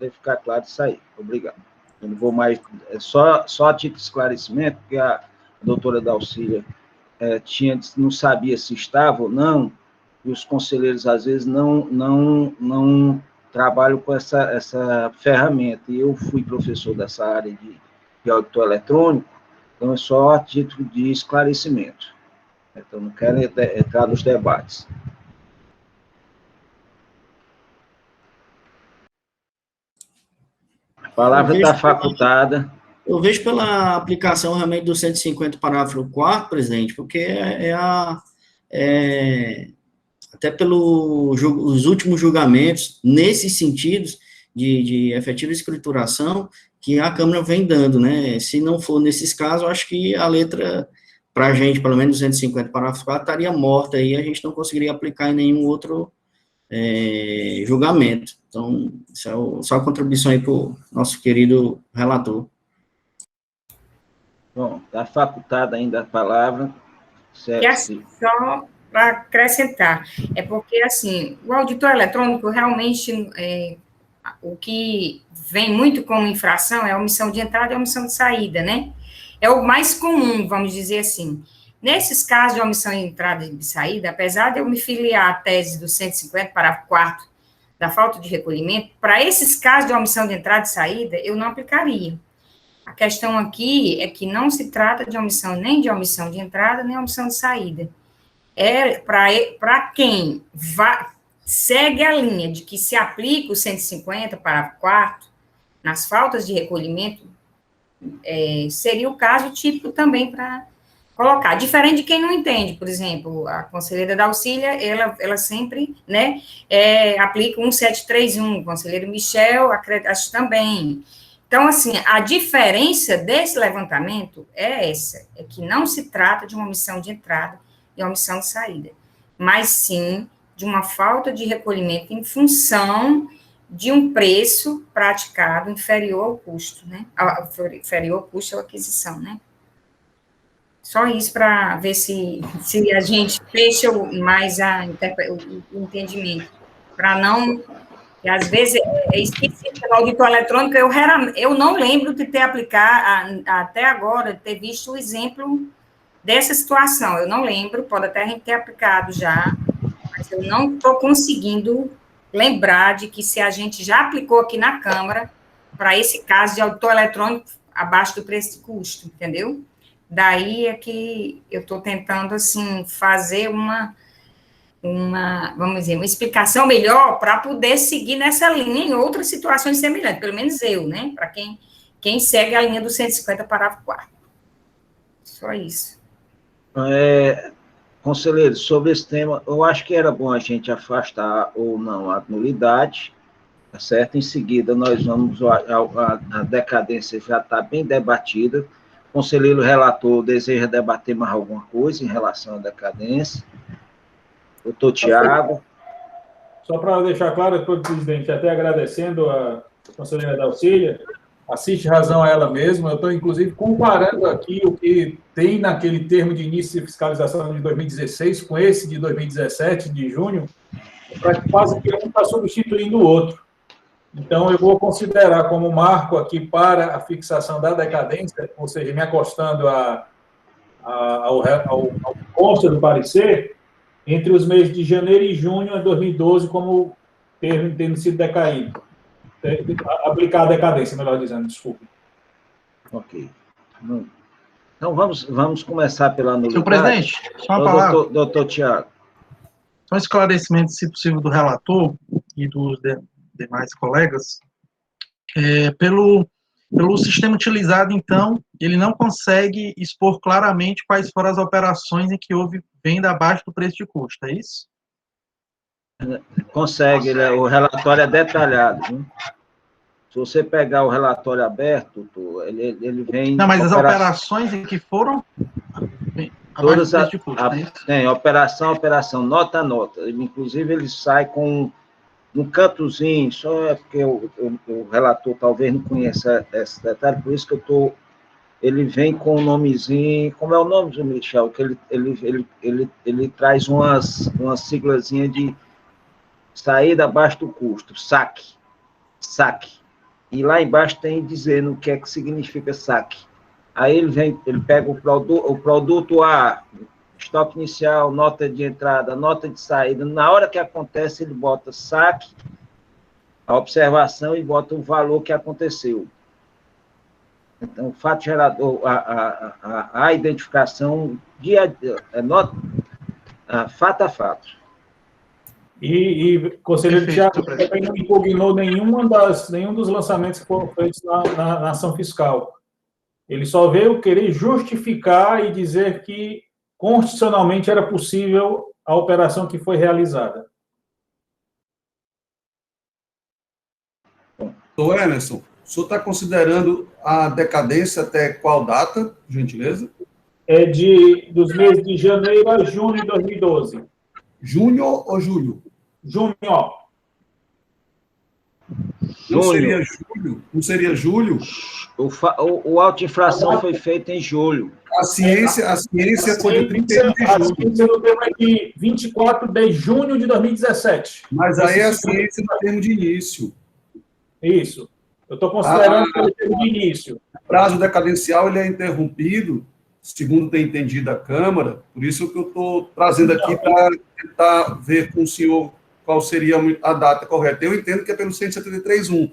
ficar claro isso aí. Obrigado. Eu não vou mais, só a tipo de esclarecimento, porque a doutora Dalcília não sabia se estava ou não, e os conselheiros, às vezes, não trabalham com essa ferramenta, e eu fui professor dessa área de auditor eletrônico, então é só a título de esclarecimento. Então, não quero entrar nos debates. A palavra está facultada. Eu vejo pela aplicação realmente do 150, parágrafo 4º, presidente, porque até pelos últimos julgamentos, nesses sentidos de efetiva escrituração, que a Câmara vem dando, né? Se não for nesses casos, eu acho que a letra, para a gente, pelo menos 250, parágrafo 4, estaria morta, e a gente não conseguiria aplicar em nenhum outro julgamento. Então, isso é só a contribuição aí para o nosso querido relator. Bom, está facultada ainda a palavra. Certo. E assim, só para acrescentar, é porque, assim, o auditor eletrônico realmente, o que vem muito como infração é a omissão de entrada e a omissão de saída, né? É o mais comum, vamos dizer assim. Nesses casos de omissão de entrada e de saída, apesar de eu me filiar à tese do 150, parágrafo 4º, da falta de recolhimento, para esses casos de omissão de entrada e saída, eu não aplicaria. A questão aqui é que não se trata de omissão nem de omissão de entrada, nem omissão de saída. É para quem segue a linha de que se aplica o 150, parágrafo 4º, nas faltas de recolhimento, seria o caso típico também para colocar. Diferente de quem não entende, por exemplo, a conselheira Dalcília, ela sempre, né, aplica 1731, o conselheiro Michel, acho também. Então, assim, a diferença desse levantamento é essa, é que não se trata de uma omissão de entrada e omissão de saída, mas sim de uma falta de recolhimento em função de um preço praticado inferior ao custo, né? Inferior ao custo ou aquisição, né? Só isso para ver se a gente fecha mais o entendimento, para não... E às vezes é esquecido no auditor eletrônico, eu não lembro de ter aplicado, até agora, ter visto o exemplo dessa situação. Eu não lembro, pode até a gente ter aplicado já, mas eu não estou conseguindo lembrar de que se a gente já aplicou aqui na Câmara, para esse caso de auditor eletrônico abaixo do preço de custo, entendeu? Daí é que eu estou tentando, assim, fazer vamos dizer, uma explicação melhor para poder seguir nessa linha em outras situações semelhantes, pelo menos eu, né, para quem segue a linha do 150, parágrafo 4º. Só isso. Conselheiro, sobre esse tema, eu acho que era bom a gente afastar ou não a nulidade, tá certo? Em seguida, nós vamos, a decadência já está bem debatida. O conselheiro relator deseja debater mais alguma coisa em relação à decadência? Doutor Tiago. Só para deixar claro, doutor presidente, até agradecendo a conselheira Dalcília, assiste razão a ela mesma, eu estou, inclusive, comparando aqui o que tem naquele termo de início de fiscalização de 2016 com esse de 2017, de junho, para que quase que um está substituindo o outro. Então, eu vou considerar como marco aqui para a fixação da decadência, ou seja, me acostando ao consta do parecer, entre os meses de janeiro e junho de 2012, como tendo sido decaído. Aplicar a decadência, melhor dizendo, desculpe. Ok. Então, vamos começar pela novidade. Senhor presidente, só uma palavra. Doutor Tiago. Só um esclarecimento, se possível, do relator e dos demais colegas. Pelo sistema utilizado, então, ele não consegue expor claramente quais foram as operações em que houve venda abaixo do preço de custo, é isso? Consegue. O relatório é detalhado. Viu? Se você pegar o relatório aberto, ele vem... Não, mas as operações em que foram abaixo do preço de custo, é isso? Tem operação, nota a nota. Inclusive, ele sai com um cantozinho, só é porque o relator talvez não conheça esse detalhe, por isso que ele vem com um nomezinho, como é o nome do Michel, que ele traz umas siglazinhas de saída abaixo do custo, saque. E lá embaixo tem dizendo o que é que significa saque. Aí ele pega o produto A, estoque inicial, nota de entrada, nota de saída. Na hora que acontece, ele bota saque, a observação e bota o valor que aconteceu. Então, o fato gerador, a identificação, fato a fato. E conselheiro Tiago, também não impugnou nenhum dos lançamentos que foram feitos na ação fiscal. Ele só veio querer justificar e dizer que constitucionalmente era possível a operação que foi realizada. Doutor Emerson, o senhor está considerando a decadência até qual data, por gentileza? É dos meses de janeiro a junho de 2012. Junho ou julho? Junho. Não seria julho? Não seria julho? O auto-inflação foi feito em julho. A ciência foi de 31 de A julho. ciência no termo é de 24 de junho de 2017. Mas aí a ciência no termo de início. Isso. Eu estou considerando que é o termo de início. O prazo decadencial ele é interrompido, segundo tem entendido a Câmara, por isso que eu estou trazendo aqui para tentar ver com o senhor qual seria a data correta. Eu entendo que é pelo 173.1,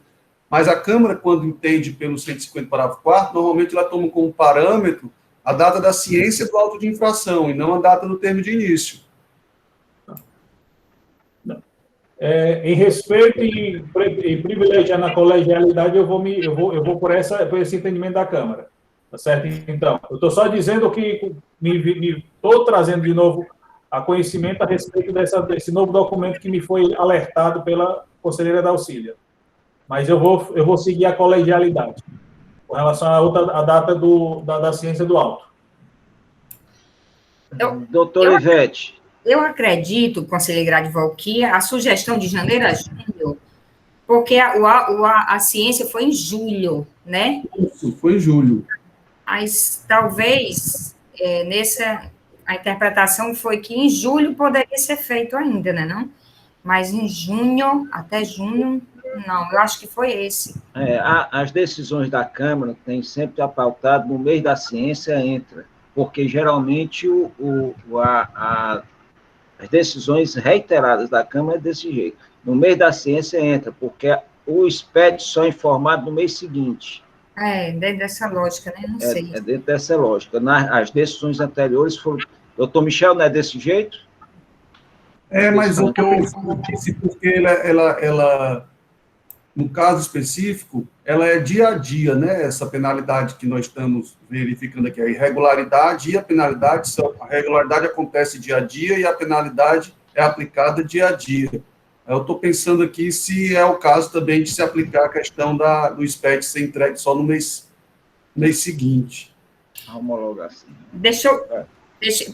mas a Câmara, quando entende pelo 150, parágrafo 4º, normalmente ela toma como parâmetro a data da ciência do auto de infração, e não a data do termo de início. Em respeito e privilegiando a colegialidade, eu vou por esse entendimento da Câmara. Tá certo? Então, eu estou só dizendo que estou trazendo de novo a conhecimento a respeito desse novo documento que me foi alertado pela conselheira Dalcília. Mas eu vou seguir a colegialidade com relação à data da ciência do auto. Doutor Ivete. Eu acredito, conselheiro Gradival, que a sugestão de janeiro a julho, porque a ciência foi em julho, né? Isso, foi em julho. Mas talvez a interpretação foi que em julho poderia ser feito ainda, né, não? Mas em junho, até junho, não, eu acho que foi esse. As decisões da Câmara têm sempre apautado no mês da ciência entra, porque geralmente as decisões reiteradas da Câmara é desse jeito. No mês da ciência entra, porque o SPED só é informado no mês seguinte. Dentro dessa lógica, né? Não sei. É dentro dessa lógica. As decisões anteriores foram... Doutor Michel, não é desse jeito? Mas o que eu disse, porque ela, no caso específico, ela é dia a dia, né? Essa penalidade que nós estamos verificando aqui, a irregularidade e a penalidade, a regularidade acontece dia a dia e a penalidade é aplicada dia a dia. Eu estou pensando aqui se é o caso também de se aplicar a questão do SPED ser entregue só no mês seguinte. A homologação.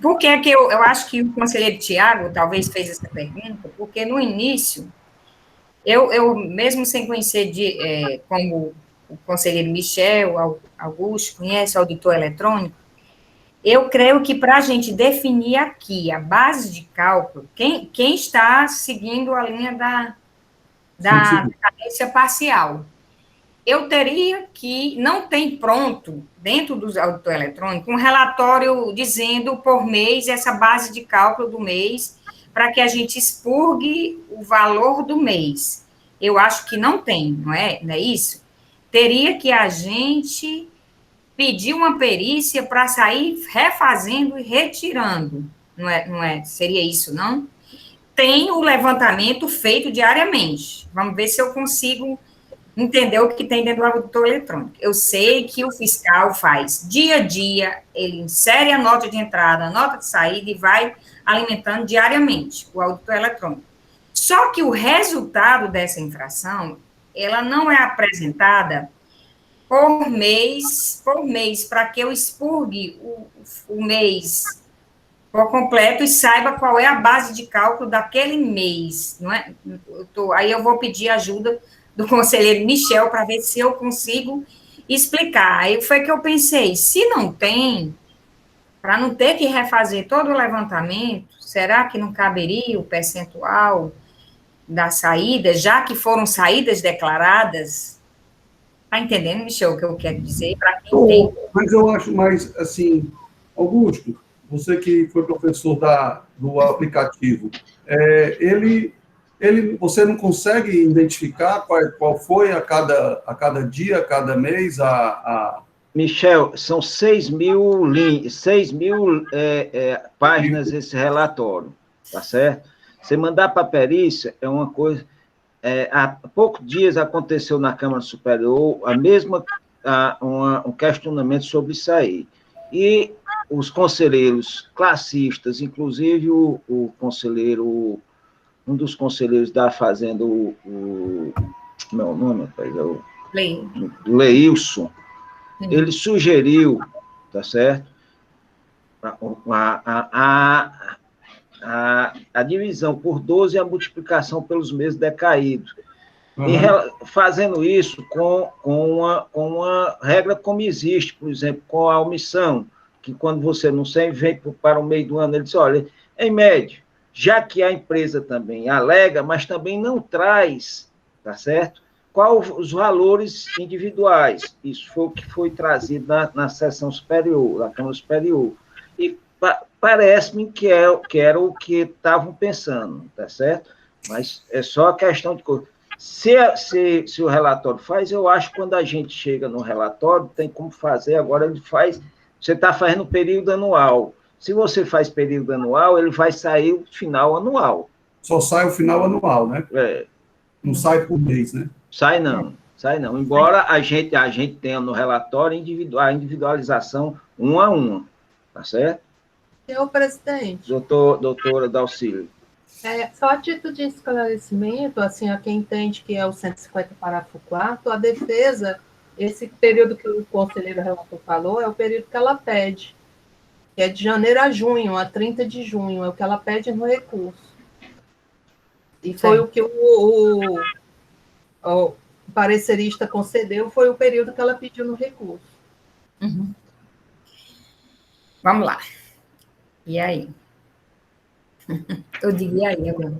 Por que eu acho que o conselheiro Tiago talvez fez essa pergunta? Porque no início, eu mesmo sem conhecer como o conselheiro Michel, Augusto, conhece o auditor eletrônico, eu creio que para a gente definir aqui a base de cálculo, quem está seguindo a linha da decadência parcial, eu teria que, não tem pronto, dentro do auditor eletrônico, um relatório dizendo por mês essa base de cálculo do mês, para que a gente expurgue o valor do mês. Eu acho que não tem, não é isso? Teria que a gente pedir uma perícia para sair refazendo e retirando. Não é? Seria isso, não? Tem o levantamento feito diariamente. Vamos ver se eu consigo entender o que tem dentro do auditor eletrônico. Eu sei que o fiscal faz dia a dia, ele insere a nota de entrada, a nota de saída e vai alimentando diariamente o auditor eletrônico. Só que o resultado dessa infração, ela não é apresentada por mês, para que eu expurgue o mês por completo e saiba qual é a base de cálculo daquele mês, não é? Aí eu vou pedir ajuda do conselheiro Michel para ver se eu consigo explicar. Aí foi que eu pensei, se não tem, para não ter que refazer todo o levantamento, será que não caberia o percentual da saída, já que foram saídas declaradas? Está entendendo, Michel, o que eu quero dizer? Para quem tem... Mas eu acho mais, assim, Augusto, você que foi professor do aplicativo, você não consegue identificar qual foi a cada dia, a cada mês, Michel, são 6.000 páginas esse relatório, tá certo? Você mandar para a perícia é uma coisa... há poucos dias aconteceu na Câmara Superior um questionamento sobre isso aí. E os conselheiros classistas, inclusive o conselheiro, um dos conselheiros da Fazenda, meu nome, rapaz, é o Leilson, ele sugeriu, tá certo, a divisão por 12 e a multiplicação pelos meses decaídos. Fazendo isso com uma regra como existe, por exemplo, com a omissão, que quando você não sempre vem para o meio do ano, ele diz, olha, em média, já que a empresa também alega, mas também não traz, tá certo? Quais os valores individuais. Isso foi o que foi trazido na sessão superior, na Câmara Superior. E parece-me que era o que estavam pensando, tá certo? Mas é só a questão de coisa. Se o relatório faz, eu acho que quando a gente chega no relatório, tem como fazer, agora ele faz, você está fazendo período anual. Se você faz período anual, ele vai sair o final anual. Só sai o final anual, né? Não sai por mês, né? Sai não. Embora a gente tenha no relatório a individualização um a um, tá certo? Senhor presidente. Doutora Dalcílio. Só a título de esclarecimento, assim, a quem entende que é o 150, parágrafo 4º, a defesa, esse período que o conselheiro relator falou, é o período que ela pede, que é de janeiro a junho, a 30 de junho, é o que ela pede no recurso. E foi o que o parecerista concedeu, foi o período que ela pediu no recurso. Uhum. Vamos lá. E aí? Eu digo, e aí agora?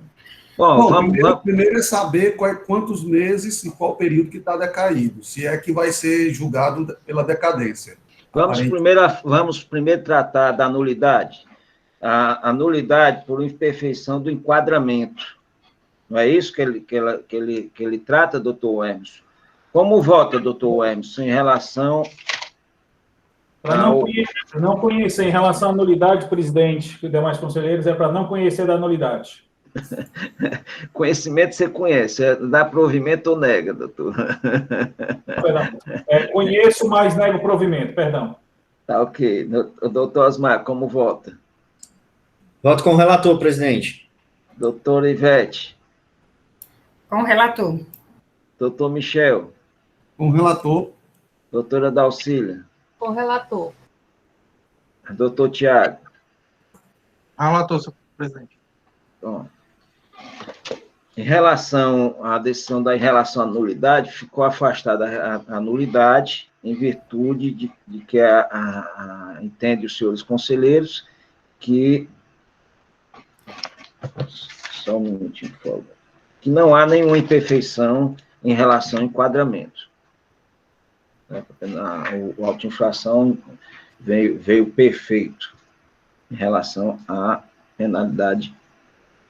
Bom, primeiro é saber quantos meses e qual período que está decaído, se é que vai ser julgado pela decadência. Vamos primeiro tratar da nulidade. A nulidade por imperfeição do enquadramento. Não é isso que ele trata, doutor Emerson? Como vota, doutor Emerson, em relação... Para não conhecer em relação à nulidade, presidente e demais conselheiros, é para não conhecer da nulidade. Conhecimento você conhece, dá provimento ou nega, doutor? Perdão. Conheço, mas nego provimento, perdão. Tá, ok. Doutor Osmar, como vota? Voto com o relator, presidente. Doutora Ivete? Com o relator. Doutor Michel? Com o relator. Doutora Dalcília? Com o relator. Doutor Tiago? Relator, senhor presidente. Bom, em relação à decisão em relação à nulidade, ficou afastada a nulidade em virtude de que entende os senhores conselheiros que... Só um minutinho, por favor. Que não há nenhuma imperfeição em relação ao enquadramento. O autoinfração veio perfeito em relação à penalidade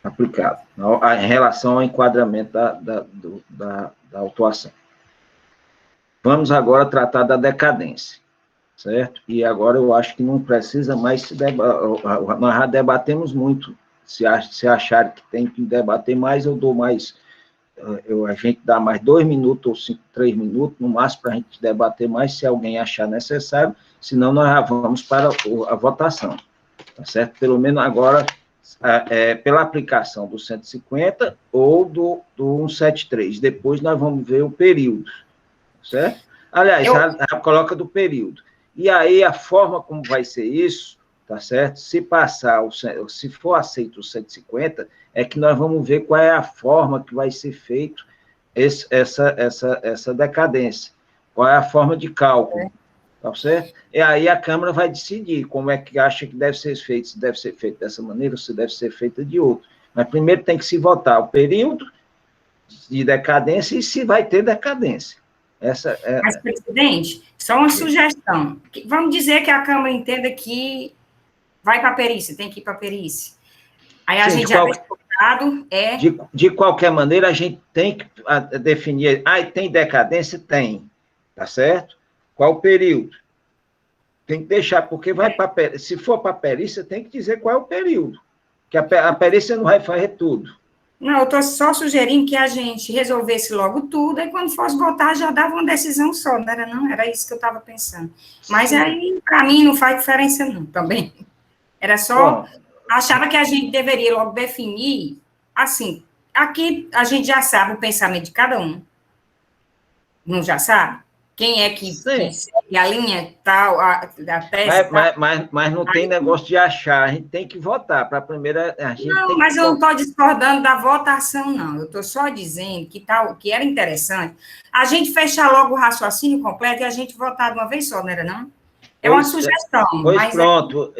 aplicada, em relação ao enquadramento da autuação. Vamos agora tratar da decadência, certo? E agora eu acho que não precisa mais se debater, nós já debatemos muito, se acharem que tem que debater mais, eu dou mais, a gente dá mais 2 minutos ou 3 minutos, no máximo, para a gente debater mais, se alguém achar necessário, senão nós já vamos para a votação, tá certo? Pelo menos agora, pela aplicação do 150 ou do 173, depois nós vamos ver o período, certo? Aliás, já coloca do período. E aí, a forma como vai ser isso, tá certo? Se for aceito o 150, é que nós vamos ver qual é a forma que vai ser feito essa decadência, qual é a forma de cálculo, tá certo? E aí a Câmara vai decidir como é que acha que deve ser feito, se deve ser feito dessa maneira ou se deve ser feita de outra. Mas primeiro tem que se votar o período de decadência e se vai ter decadência. Mas, presidente, só uma sugestão. Vamos dizer que a Câmara entenda que vai para a perícia, tem que ir para a perícia. Aí a gente já deixa votado, De qualquer maneira, a gente tem que definir. Tem decadência? Tem. Tá certo? Qual o período? Tem que deixar, porque se for para a perícia, tem que dizer qual é o período. Que a perícia não vai fazer tudo. Não, eu estou só sugerindo que a gente resolvesse logo tudo, e quando fosse votar já dava uma decisão só, não era não? Era isso que eu estava pensando. Mas aí, para mim, não faz diferença não, também. Era só... Achava que a gente deveria logo definir, assim, aqui a gente já sabe o pensamento de cada um. Não já sabe? Quem é que segue a linha tal, a tese mas não tem negócio de achar, a gente tem que votar. Para a primeira. Não, mas eu não estou discordando da votação, não. Eu estou só dizendo que era interessante a gente fechar logo o raciocínio completo e a gente votar de uma vez só, não era, não? É uma sugestão. Pois pronto,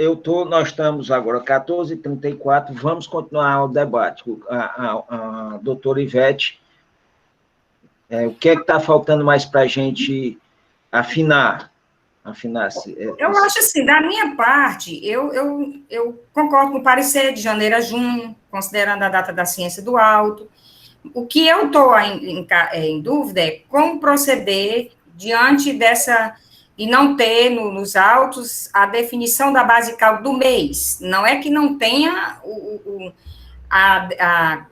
nós estamos agora, 14h34, vamos continuar o debate. A doutora Ivete. O que é que está faltando mais para a gente afinar? Eu acho assim, da minha parte, eu concordo com o parecer de janeiro a junho, considerando a data da ciência do alto. O que eu estou em dúvida é como proceder diante dessa, e não ter nos autos a definição da base cálculo do mês. Não é que não tenha a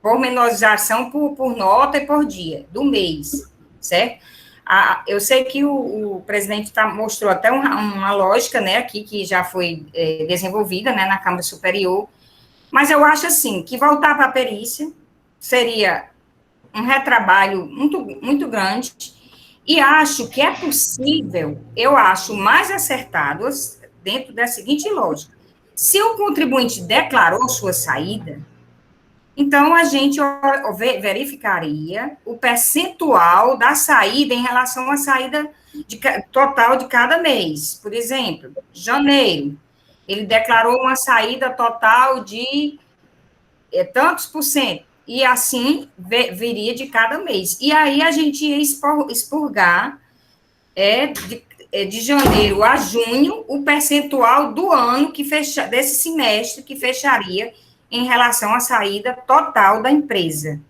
pormenorização por nota e por dia, do mês, certo? Eu sei que o presidente mostrou até uma lógica, né, aqui, que já foi desenvolvida, né, na Câmara Superior, mas eu acho, assim, que voltar para a perícia seria um retrabalho muito, muito grande, e acho que é possível, eu acho mais acertado, dentro da seguinte lógica: se o contribuinte declarou sua saída, então, a gente verificaria o percentual da saída em relação à saída total de cada mês. Por exemplo, janeiro, ele declarou uma saída total de tantos por cento, e assim viria de cada mês. E aí a gente ia expurgar de janeiro a junho o percentual do ano desse semestre que fecharia em relação à saída total da empresa.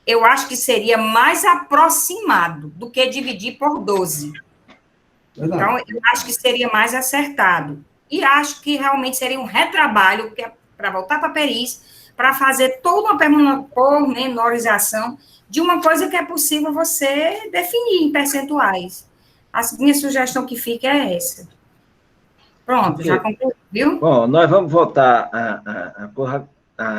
Eu acho que seria mais aproximado do que dividir por 12. Verdade. Então, eu acho que seria mais acertado. E acho que realmente seria um retrabalho para voltar para a perícia, para fazer toda uma pormenorização de uma coisa que é possível você definir em percentuais. A minha sugestão que fica é essa. Pronto, já concluiu, viu? Bom, nós vamos voltar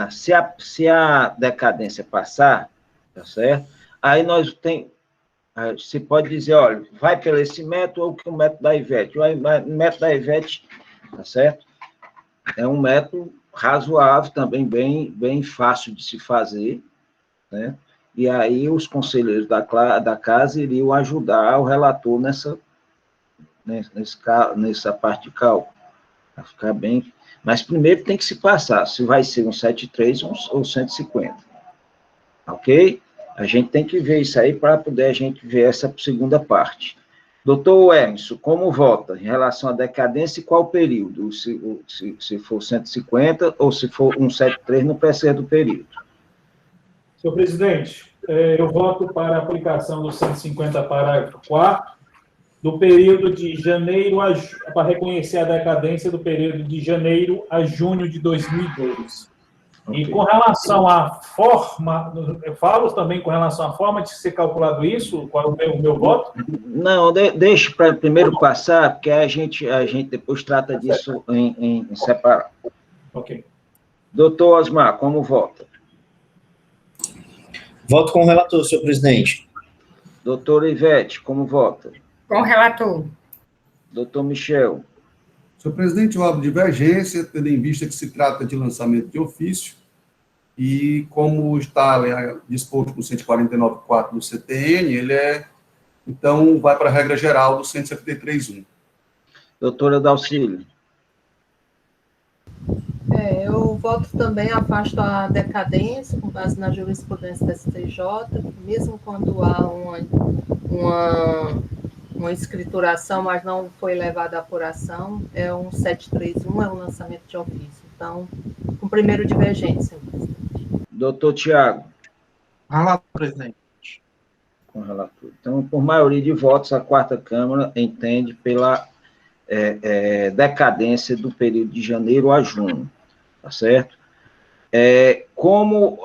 se a decadência passar, tá certo? Aí se pode dizer, olha, vai pelo esse método ou que o método da Ivete. O método da Ivete, tá certo? É um método razoável, também bem fácil de se fazer, né? E aí os conselheiros da casa iriam ajudar o relator nessa parte de cálculo, para ficar bem. Mas primeiro tem que se passar, se vai ser um 73 ou 150. Ok? A gente tem que ver isso aí para poder a gente ver essa segunda parte. Doutor Emerson, como vota em relação à decadência e qual período? Se for 150 ou se for 173 no preceder do período? Senhor presidente, eu voto para a aplicação do 150, parágrafo 4º, do período de janeiro para reconhecer a decadência do período de janeiro a junho de 2002. E com relação à forma, eu falo também com relação à forma de ser calculado isso, qual é o meu voto? Não, deixa para primeiro passar, porque a gente depois trata disso em separado. Ok. Doutor Osmar, como vota? Voto com o relator, senhor presidente. Doutora Ivete, como vota? Com o relator. Doutor Michel. Senhor presidente, eu abro divergência, tendo em vista que se trata de lançamento de ofício, e como está disposto no 149.4 do CTN, então, vai para a regra geral do 173.1. Doutora Dalcílio. Eu voto também, afasto a decadência, com base na jurisprudência da STJ, mesmo quando há uma escrituração, mas não foi levada à apuração, é um 731, é um lançamento de ofício. Então, com primeiro divergência. Doutor Tiago. Relator, presidente. Com relator. Então, por maioria de votos, a quarta Câmara entende pela decadência do período de janeiro a junho, tá certo? Como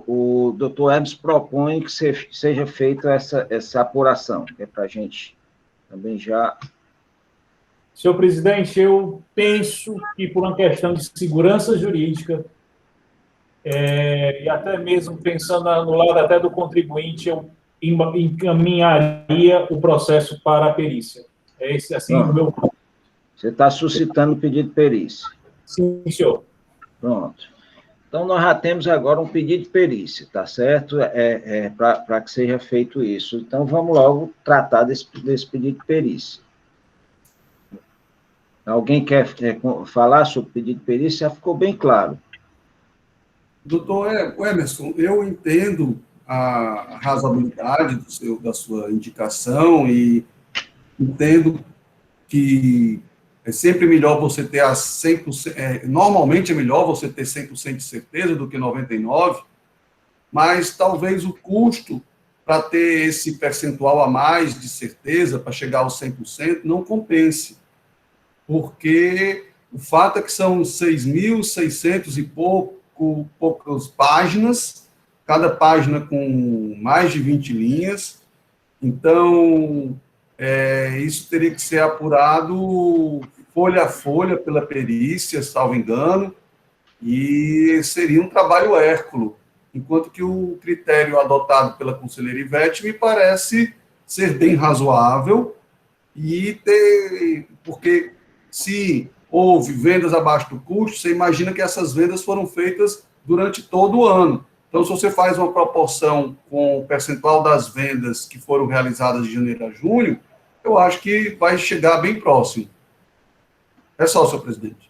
o doutor Hermes propõe que seja feita essa apuração, que é para a gente também já... Senhor presidente, eu penso que por uma questão de segurança jurídica, e até mesmo pensando no lado até do contribuinte, eu encaminharia o processo para a perícia. É esse, assim, o meu... Você está suscitando o pedido de perícia. Sim, senhor. Pronto. Então, nós já temos agora um pedido de perícia, tá certo? Para que seja feito isso. Então, vamos logo tratar desse pedido de perícia. Alguém quer falar sobre o pedido de perícia? Já ficou bem claro. Doutor Emerson, eu entendo a razoabilidade da sua indicação e entendo que é sempre melhor você ter a 100%, normalmente é melhor você ter 100% de certeza do que 99%, mas talvez o custo para ter esse percentual a mais de certeza, para chegar aos 100%, não compense, porque o fato é que são 6.600 e poucas páginas, cada página com mais de 20 linhas, então isso teria que ser apurado folha a folha pela perícia, salvo engano, e seria um trabalho hérculo, enquanto que o critério adotado pela conselheira Ivete me parece ser bem razoável, porque se houve vendas abaixo do custo, você imagina que essas vendas foram feitas durante todo o ano. Então, se você faz uma proporção com o percentual das vendas que foram realizadas de janeiro a junho, eu acho que vai chegar bem próximo. É só, senhor presidente.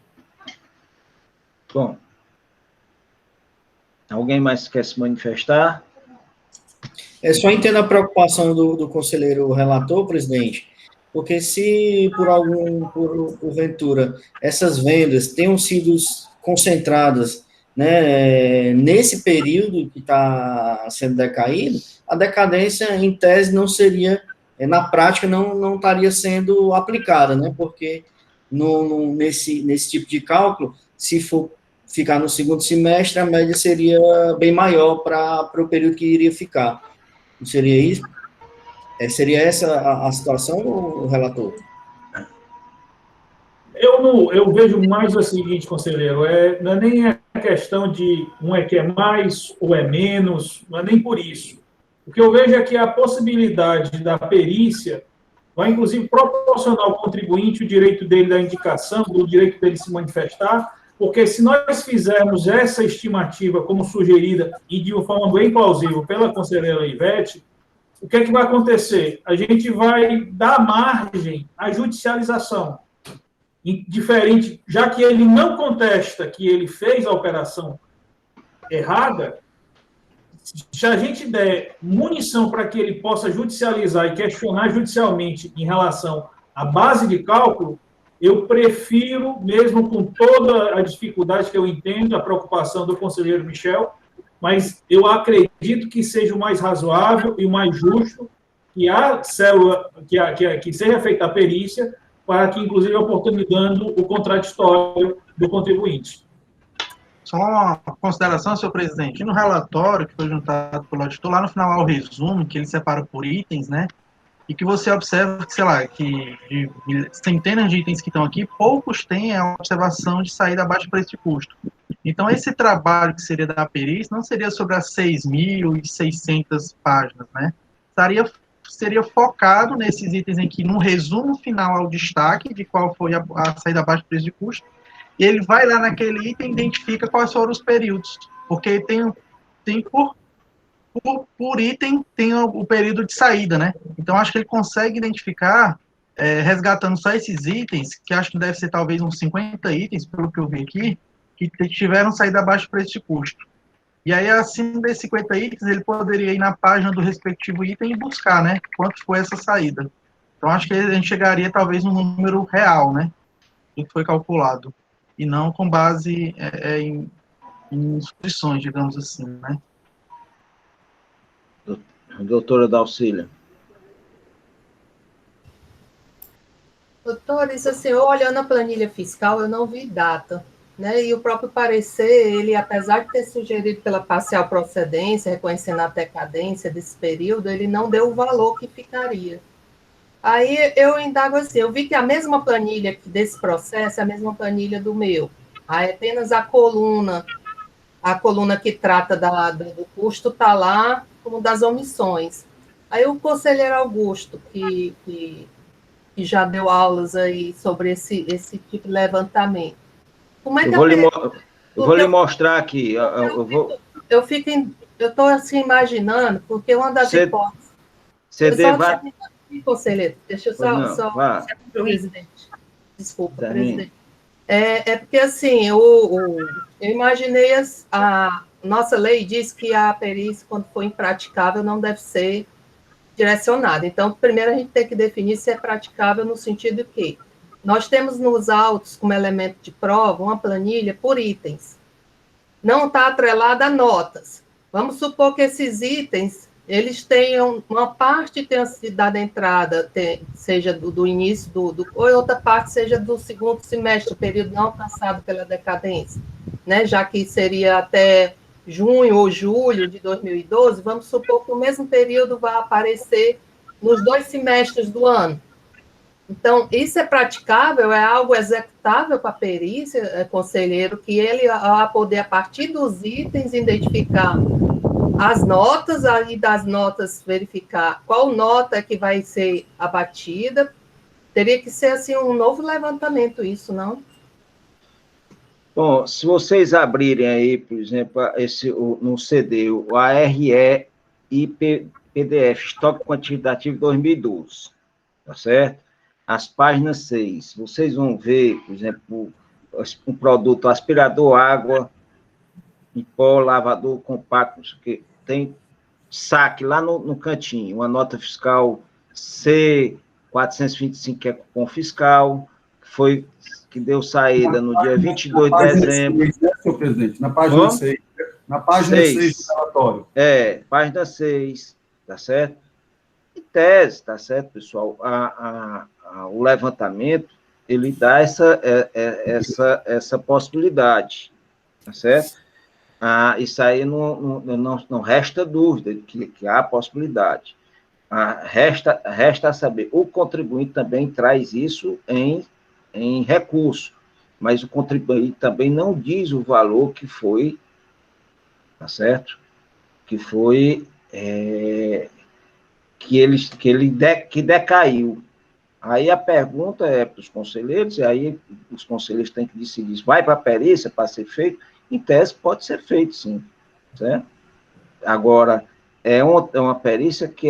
Bom. Alguém mais quer se manifestar? Só entendo a preocupação do conselheiro relator, presidente, porque se porventura essas vendas tenham sido concentradas, né, nesse período que está sendo decaído, a decadência, em tese, não seria, na prática, não estaria sendo aplicada, né, porque nesse tipo de cálculo, se for ficar no segundo semestre, a média seria bem maior para o período que iria ficar. Não seria isso? Seria essa a situação, relator? Eu vejo mais o seguinte, conselheiro, não é nem a questão de um é que é mais ou é menos, não é nem por isso. O que eu vejo é que a possibilidade da perícia vai, inclusive, proporcionar ao contribuinte o direito dele da indicação, o direito dele se manifestar, porque se nós fizermos essa estimativa como sugerida e de uma forma bem plausível pela conselheira Ivete, o que é que vai acontecer? A gente vai dar margem à judicialização. Diferente, já que ele não contesta que ele fez a operação errada, se a gente der munição para que ele possa judicializar e questionar judicialmente em relação à base de cálculo, eu prefiro, mesmo com toda a dificuldade que eu entendo, a preocupação do conselheiro Michel, mas eu acredito que seja o mais razoável e o mais justo que a célula, que seja feita a perícia, para que, inclusive, oportunizando o contraditório do contribuinte. Só uma consideração, senhor presidente. E no relatório que foi juntado pelo auditor, lá no final há o resumo, que ele separa por itens, né? E que você observa que, sei lá, que de centenas de itens que estão aqui, poucos têm a observação de saída abaixo de preço de custo. Então, esse trabalho que seria da perícia não seria sobre as 6.600 páginas, né? Seria focado nesses itens em que, no resumo final, ao destaque de qual foi a saída abaixo de preço de custo, e ele vai lá naquele item e identifica quais foram os períodos, porque tem por item tem o período de saída, né? Então, acho que ele consegue identificar, resgatando só esses itens, que acho que deve ser talvez uns 50 itens, pelo que eu vi aqui, que tiveram saída abaixo do preço de custo. E aí, acima desses 50 itens, ele poderia ir na página do respectivo item e buscar, né? Quanto foi essa saída. Então, acho que a gente chegaria talvez no número real, né? Do que foi calculado. E não com base em suposições, digamos assim, né? Doutora Dalcília. Doutores, assim, eu olhando a planilha fiscal, eu não vi data, né? E o próprio parecer, ele, apesar de ter sugerido pela parcial procedência, reconhecendo a decadência desse período, ele não deu o valor que ficaria. Aí eu indago assim, eu vi que a mesma planilha desse processo é a mesma planilha do meu. Aí apenas a coluna que trata do custo está lá como das omissões. Aí o conselheiro Augusto, que já deu aulas aí sobre esse tipo de levantamento. Como é que eu vou lhe mostrar aqui. Eu estou assim imaginando, porque uma das hipóteses. Conselheiro, deixa eu só presidente. Desculpa, presidente. Porque, assim, eu imaginei, a nossa lei diz que a perícia, quando for impraticável, não deve ser direcionada. Então, primeiro a gente tem que definir se é praticável no sentido que nós temos nos autos, como elemento de prova, uma planilha por itens. Não está atrelada a notas. Vamos supor que esses itens, eles tenham, uma parte tenha sido dada entrada, seja do início, ou outra parte seja do segundo semestre, período não alcançado pela decadência, né? Já que seria até junho ou julho de 2012, vamos supor que o mesmo período vai aparecer nos 2 semestres do ano. Então, isso é praticável, é algo executável para a perícia, conselheiro, que ele vai poder, a partir dos itens, identificar as notas, aí das notas verificar qual nota é que vai ser abatida. Teria que ser, assim, um novo levantamento isso, não? Bom, se vocês abrirem aí, por exemplo, no CD, o ARE e PDF, Estoque Quantitativo 2012, tá certo? As páginas 6, vocês vão ver, por exemplo, um produto aspirador, água, em pó, lavador compacto, não sei o quê, tem saque lá no cantinho, uma nota fiscal C425, que é cupom fiscal, que deu saída no dia 22 de dezembro. 6, né, senhor presidente? Na página 6. Na página 6 do relatório. Página 6, tá certo? Em tese, tá certo, pessoal? O levantamento, ele dá essa possibilidade, tá certo? Isso aí não resta dúvida de que há possibilidade. Resta saber, o contribuinte também traz isso em recurso, mas o contribuinte também não diz o valor que foi, tá certo? Que foi, que decaiu. Aí a pergunta é para os conselheiros, e aí os conselheiros têm que decidir se vai para a perícia para ser feito. Em tese, pode ser feito, sim, certo? Agora, é uma perícia que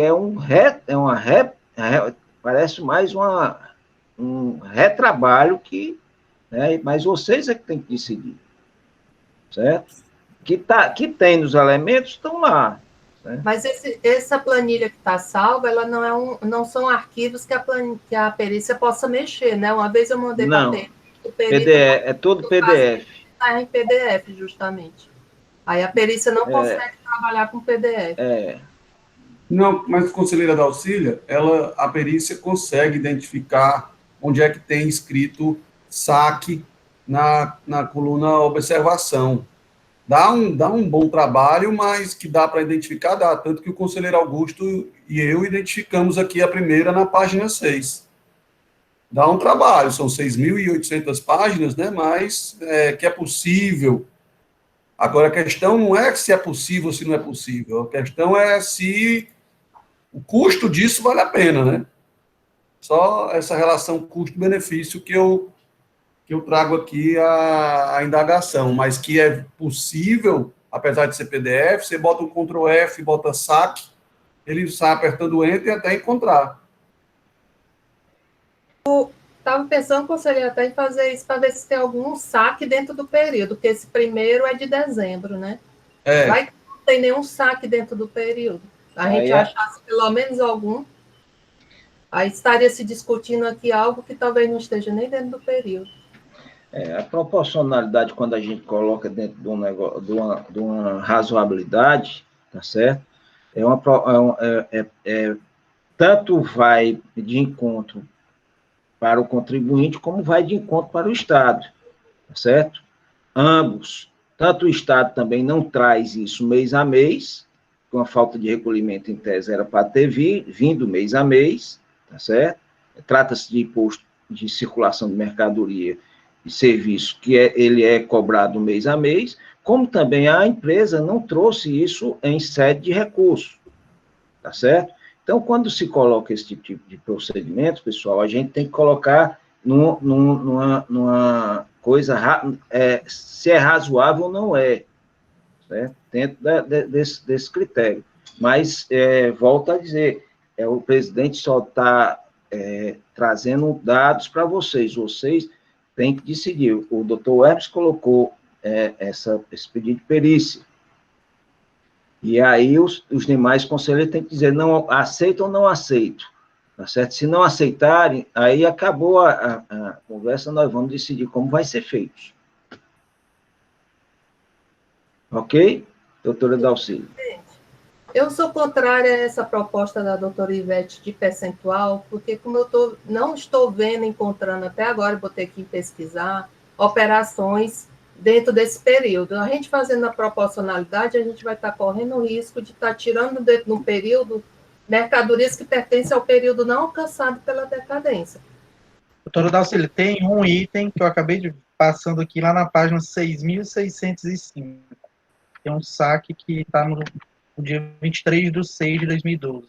parece mais um retrabalho né, mas vocês é que tem que decidir, certo? Que tem nos elementos, estão lá. Né? Mas essa planilha que está salva, ela não são arquivos que a perícia possa mexer, né? Uma vez eu mandei para a PDF, é todo PDF. Está em PDF, justamente. Aí a perícia não consegue trabalhar com PDF. Não, mas, conselheira Dalcília, a perícia consegue identificar onde é que tem escrito saque na coluna observação. Dá um bom trabalho, mas que dá para identificar, dá. Tanto que o conselheiro Augusto e eu identificamos aqui a primeira na página 6. Dá um trabalho, são 6.800 páginas, né? Mas que é possível. Agora, a questão não é se é possível ou se não é possível. A questão é se o custo disso vale a pena, né? Só essa relação custo-benefício que eu trago aqui a indagação, mas que é possível, apesar de ser PDF, você bota um Ctrl F, bota saque, ele sai apertando Enter até encontrar. Estava pensando, conselheiro, até em fazer isso para ver se tem algum saque dentro do período, porque esse primeiro é de dezembro, né? Vai que não tem nenhum saque dentro do período. A gente achasse pelo menos algum, aí estaria se discutindo aqui algo que talvez não esteja nem dentro do período. A proporcionalidade, quando a gente coloca dentro de um negócio, de uma razoabilidade, tá certo? Tanto vai de encontro para o contribuinte, como vai de encontro para o Estado, tá certo? Ambos, tanto o Estado também não traz isso mês a mês, com a falta de recolhimento em tese era para ter vindo mês a mês, tá certo? Trata-se de imposto de circulação de mercadoria e serviço, que ele é cobrado mês a mês, como também a empresa não trouxe isso em sede de recurso, tá certo? Então, quando se coloca esse tipo de procedimento, pessoal, a gente tem que colocar numa coisa, se é razoável ou não é, certo? Dentro desse critério. Mas, volto a dizer, o presidente só está trazendo dados para vocês têm que decidir. O doutor Hermes colocou esse pedido de perícia. E aí os demais conselheiros têm que dizer, não aceito ou não aceito. Tá certo? Se não aceitarem, aí acabou a conversa, nós vamos decidir como vai ser feito. Ok? Doutora Dalcília. Eu sou contrária a essa proposta da doutora Ivete de percentual, porque como eu não estou vendo, encontrando até agora, vou ter que pesquisar, operações dentro desse período. A gente fazendo a proporcionalidade, a gente vai estar correndo o risco de estar tirando dentro de um período mercadorias que pertencem ao período não alcançado pela decadência. Doutora Dalcília, tem um item que eu acabei de passando aqui lá na página 6.605. Tem um saque que está no dia 23/6/2012.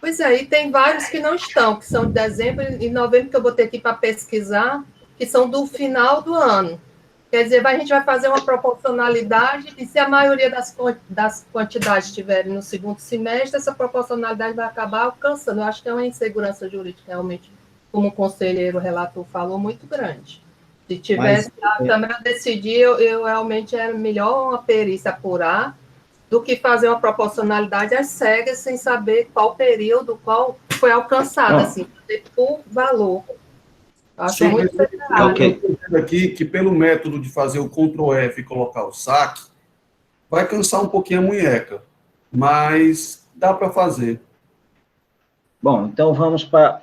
Pois é, e tem vários que não estão, que são de dezembro e novembro, que eu botei aqui para pesquisar, que são do final do ano. Quer dizer, a gente vai fazer uma proporcionalidade, e se a maioria das quantidades estiverem no segundo semestre, essa proporcionalidade vai acabar alcançando. Eu acho que é uma insegurança jurídica, realmente, como o conselheiro relator falou, muito grande. Se tivesse a Câmara decidir, eu realmente era melhor uma perícia apurar do que fazer uma proporcionalidade às cegas, sem saber qual período, qual foi alcançado, assim, por valor. Acho muito aqui que pelo método de fazer o Ctrl F e colocar o saque, vai cansar um pouquinho a munheca, mas dá para fazer. Bom, então vamos para...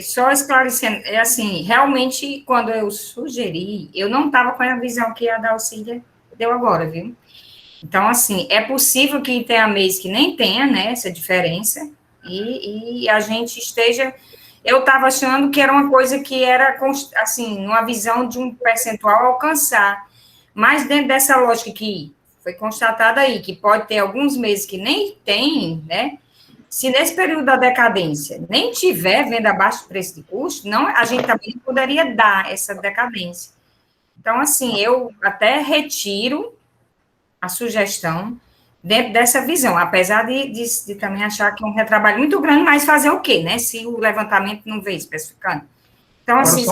Só esclarecendo, assim, realmente, quando eu sugeri, eu não estava com a visão que a Dalcília deu agora, viu? Então, assim, é possível que tenha mês que nem tenha, né, essa diferença, e a gente esteja... Eu estava achando que era uma coisa que era, assim, uma visão de um percentual a alcançar, mas dentro dessa lógica que foi constatada aí, que pode ter alguns meses que nem tem, né, se nesse período da decadência nem tiver venda abaixo do preço de custo, não, a gente também poderia dar essa decadência. Então, assim, eu até retiro a sugestão dentro dessa visão, apesar de também achar que é um retrabalho muito grande, mas fazer o quê, né, se o levantamento não veio especificando. Então, assim,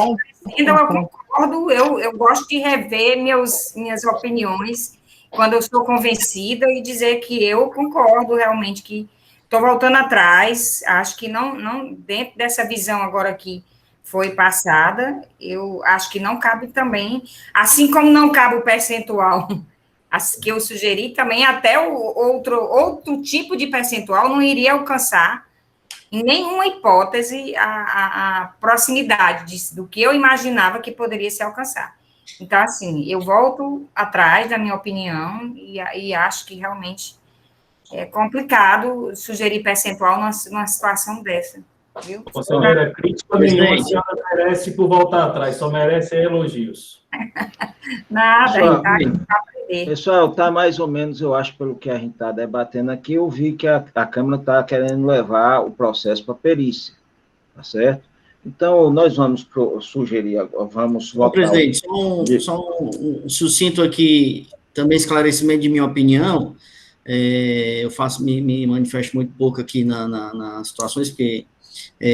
ainda eu concordo, eu gosto de rever minhas opiniões quando eu estou convencida e dizer que eu concordo realmente, que estou voltando atrás, acho que não dentro dessa visão agora que foi passada, eu acho que não cabe também, assim como não cabe o percentual as que eu sugeri também, até o outro tipo de percentual não iria alcançar, em nenhuma hipótese, a proximidade do que eu imaginava que poderia se alcançar. Então, assim, eu volto atrás da minha opinião e acho que realmente é complicado sugerir percentual numa situação dessa. Viu? Conselheira, crítica nenhuma a senhora merece por voltar atrás, só merece elogios. Nada, Pessoal, a gente tá aprender. Pessoal, tá mais ou menos, eu acho, pelo que a gente está debatendo aqui, eu vi que a Câmara está querendo levar o processo para perícia, tá certo? Então, nós vamos sugerir, vamos votar... Presidente, só um sucinto aqui, também esclarecimento de minha opinião, eu me manifesto muito pouco aqui nas situações, porque,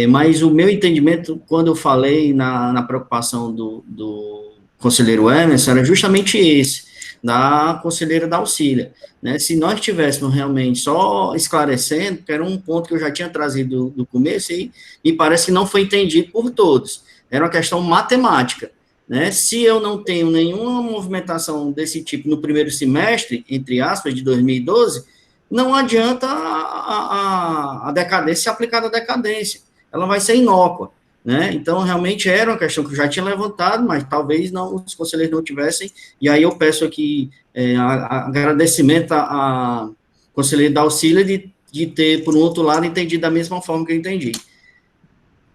mas o meu entendimento, quando eu falei na preocupação do conselheiro Emerson, era justamente esse, da conselheira da Auxília, né? Se nós tivéssemos realmente só esclarecendo, que era um ponto que eu já tinha trazido do começo, e me parece que não foi entendido por todos, era uma questão matemática, né? Se eu não tenho nenhuma movimentação desse tipo no primeiro semestre, entre aspas, de 2012, não adianta a decadência, aplicada à decadência, ela vai ser inócua, né? Então, realmente era uma questão que eu já tinha levantado, mas talvez os conselheiros não tivessem, e aí eu peço aqui agradecimento à conselheira da Auxília de ter, por um outro lado, entendido da mesma forma que eu entendi.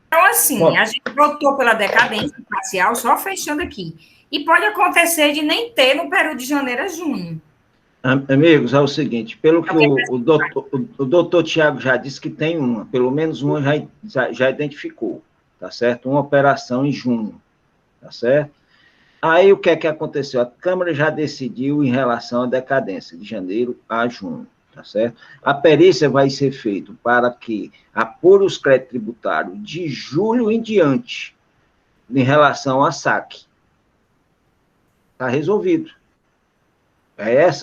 Então, assim, a gente votou pela decadência parcial, só fechando aqui, e pode acontecer de nem ter no período de janeiro a junho. Amigos, é o seguinte, pelo que o doutor Tiago já disse que tem pelo menos uma já identificou, tá certo? Uma operação em junho, tá certo? Aí, o que é que aconteceu? A Câmara já decidiu em relação à decadência, de janeiro a junho, tá certo? A perícia vai ser feita para que apure os créditos tributários de julho em diante, em relação a saque. Está resolvido.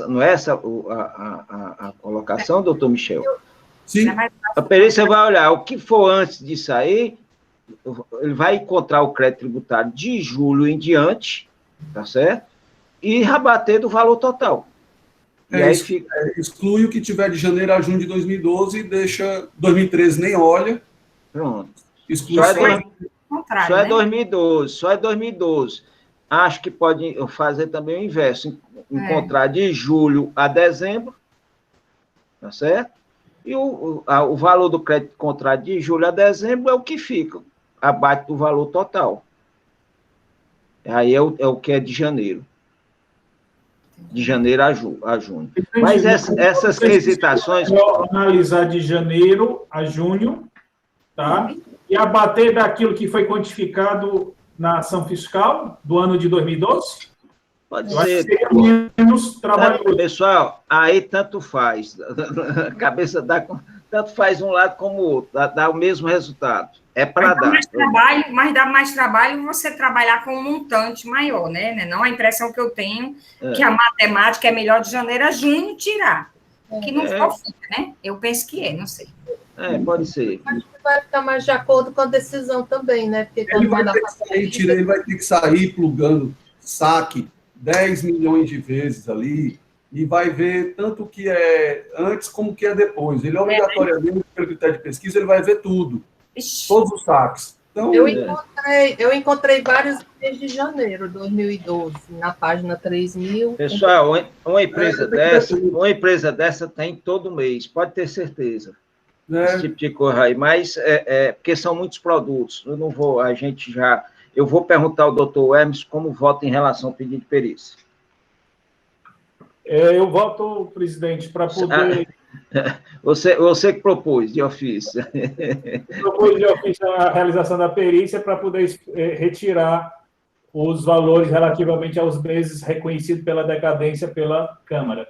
Não é essa a colocação, doutor Michel? Sim. A perícia vai olhar o que for antes de sair, ele vai encontrar o crédito tributário de julho em diante, tá certo? E rabater do valor total. E aí exclui o que tiver de janeiro a junho de 2012 e deixa 2013 nem olha. Pronto. Exclui só é 2012, só é 2012. Acho que pode fazer também o inverso, encontrar de julho a dezembro, tá certo? E o valor do crédito contrato de julho a dezembro é o que fica, abaixo do valor total. Aí é o que é de janeiro. De janeiro a junho. Mas essas quesitações... Analisar de janeiro a junho, tá? E abater daquilo que foi quantificado na ação fiscal do ano de 2012? Pode ser. Menos trabalhoso. Pessoal, aí tanto faz. A cabeça tanto faz um lado como o outro, dá o mesmo resultado. É para dar. Mas dá mais trabalho você trabalhar com um montante maior, né? Não a impressão que eu tenho que a matemática é melhor de janeiro a junho tirar. Que não fica, né? Eu penso que não sei. Pode ser. Acho que vai ficar mais de acordo com a decisão também, né? Porque ele vai ter que sair plugando saque 10 milhões de vezes ali e vai ver tanto o que é antes como o que é depois. Ele obrigatoriamente, pelo critério de pesquisa, ele vai ver tudo. Todos os saques. Então, eu encontrei vários meses de janeiro de 2012, na página 3.000. Pessoal, uma empresa dessa tem todo mês, pode ter certeza. Esse tipo de coisa aí, mas porque são muitos produtos. Eu vou perguntar ao doutor Hermes como vota em relação ao pedido de perícia. Eu voto, presidente, para poder... Você que propôs, de ofício. Propôs de ofício a realização da perícia para poder retirar os valores relativamente aos meses reconhecidos pela decadência pela Câmara.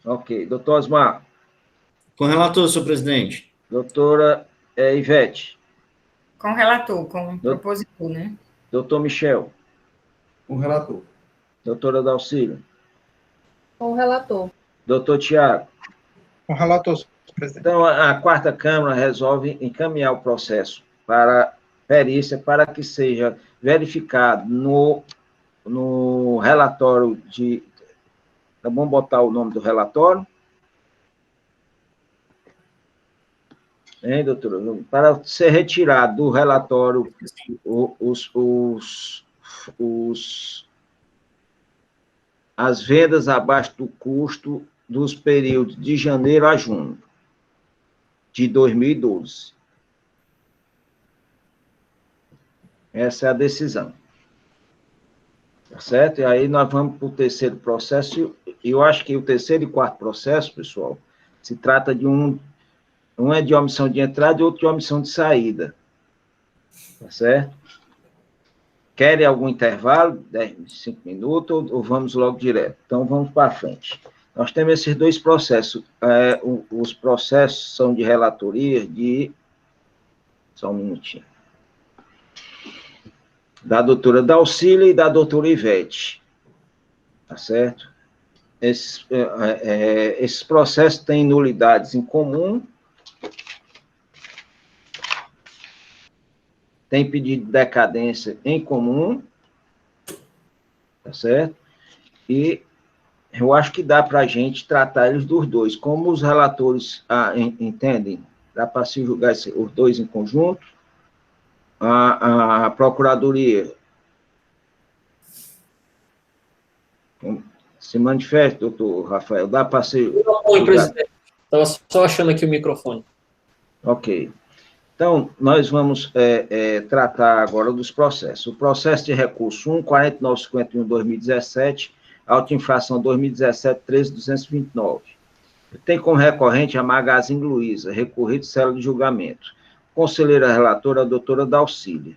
Ok. Doutor Osmar. Com o relator, senhor presidente. Doutora Ivete. Com o relator, com o propositor, né? Doutor Michel. Com o relator. Doutora Dalcília. Com o relator. Doutor Tiago. Com o relator, senhor presidente. Então, a quarta Câmara resolve encaminhar o processo para perícia para que seja verificado no relatório Tá bom botar o nome do relatório? Hein, doutora? Para ser retirado do relatório as vendas abaixo do custo dos períodos de janeiro a junho de 2012. Essa é a decisão. Tá certo? E aí nós vamos para o terceiro processo, e eu acho que o terceiro e quarto processo, pessoal, se trata de um é de omissão de entrada e outro de omissão de saída. Tá certo? Querem algum intervalo, 5 minutos, ou vamos logo direto? Então, vamos para frente. Nós temos esses dois processos. Os processos são de relatoria de... Só um minutinho. Da doutora Dalcília e da doutora Ivete. Tá certo? Esses processos têm nulidades em comum, tem pedido de decadência em comum, tá certo? E eu acho que dá para a gente tratar eles dos dois. Como os relatores entendem, dá para se julgar os dois em conjunto. A Procuradoria se manifesta, doutor Rafael, dá para ser... Oi, presidente. Estava só achando aqui o microfone. Ok. Então, nós vamos tratar agora dos processos. O processo de recurso 1.4951/2017, autoinfração 2017, 13.229. Tem como recorrente a Magazine Luiza, recorrido célula de julgamento. Conselheira relatora, a doutora Dalcília.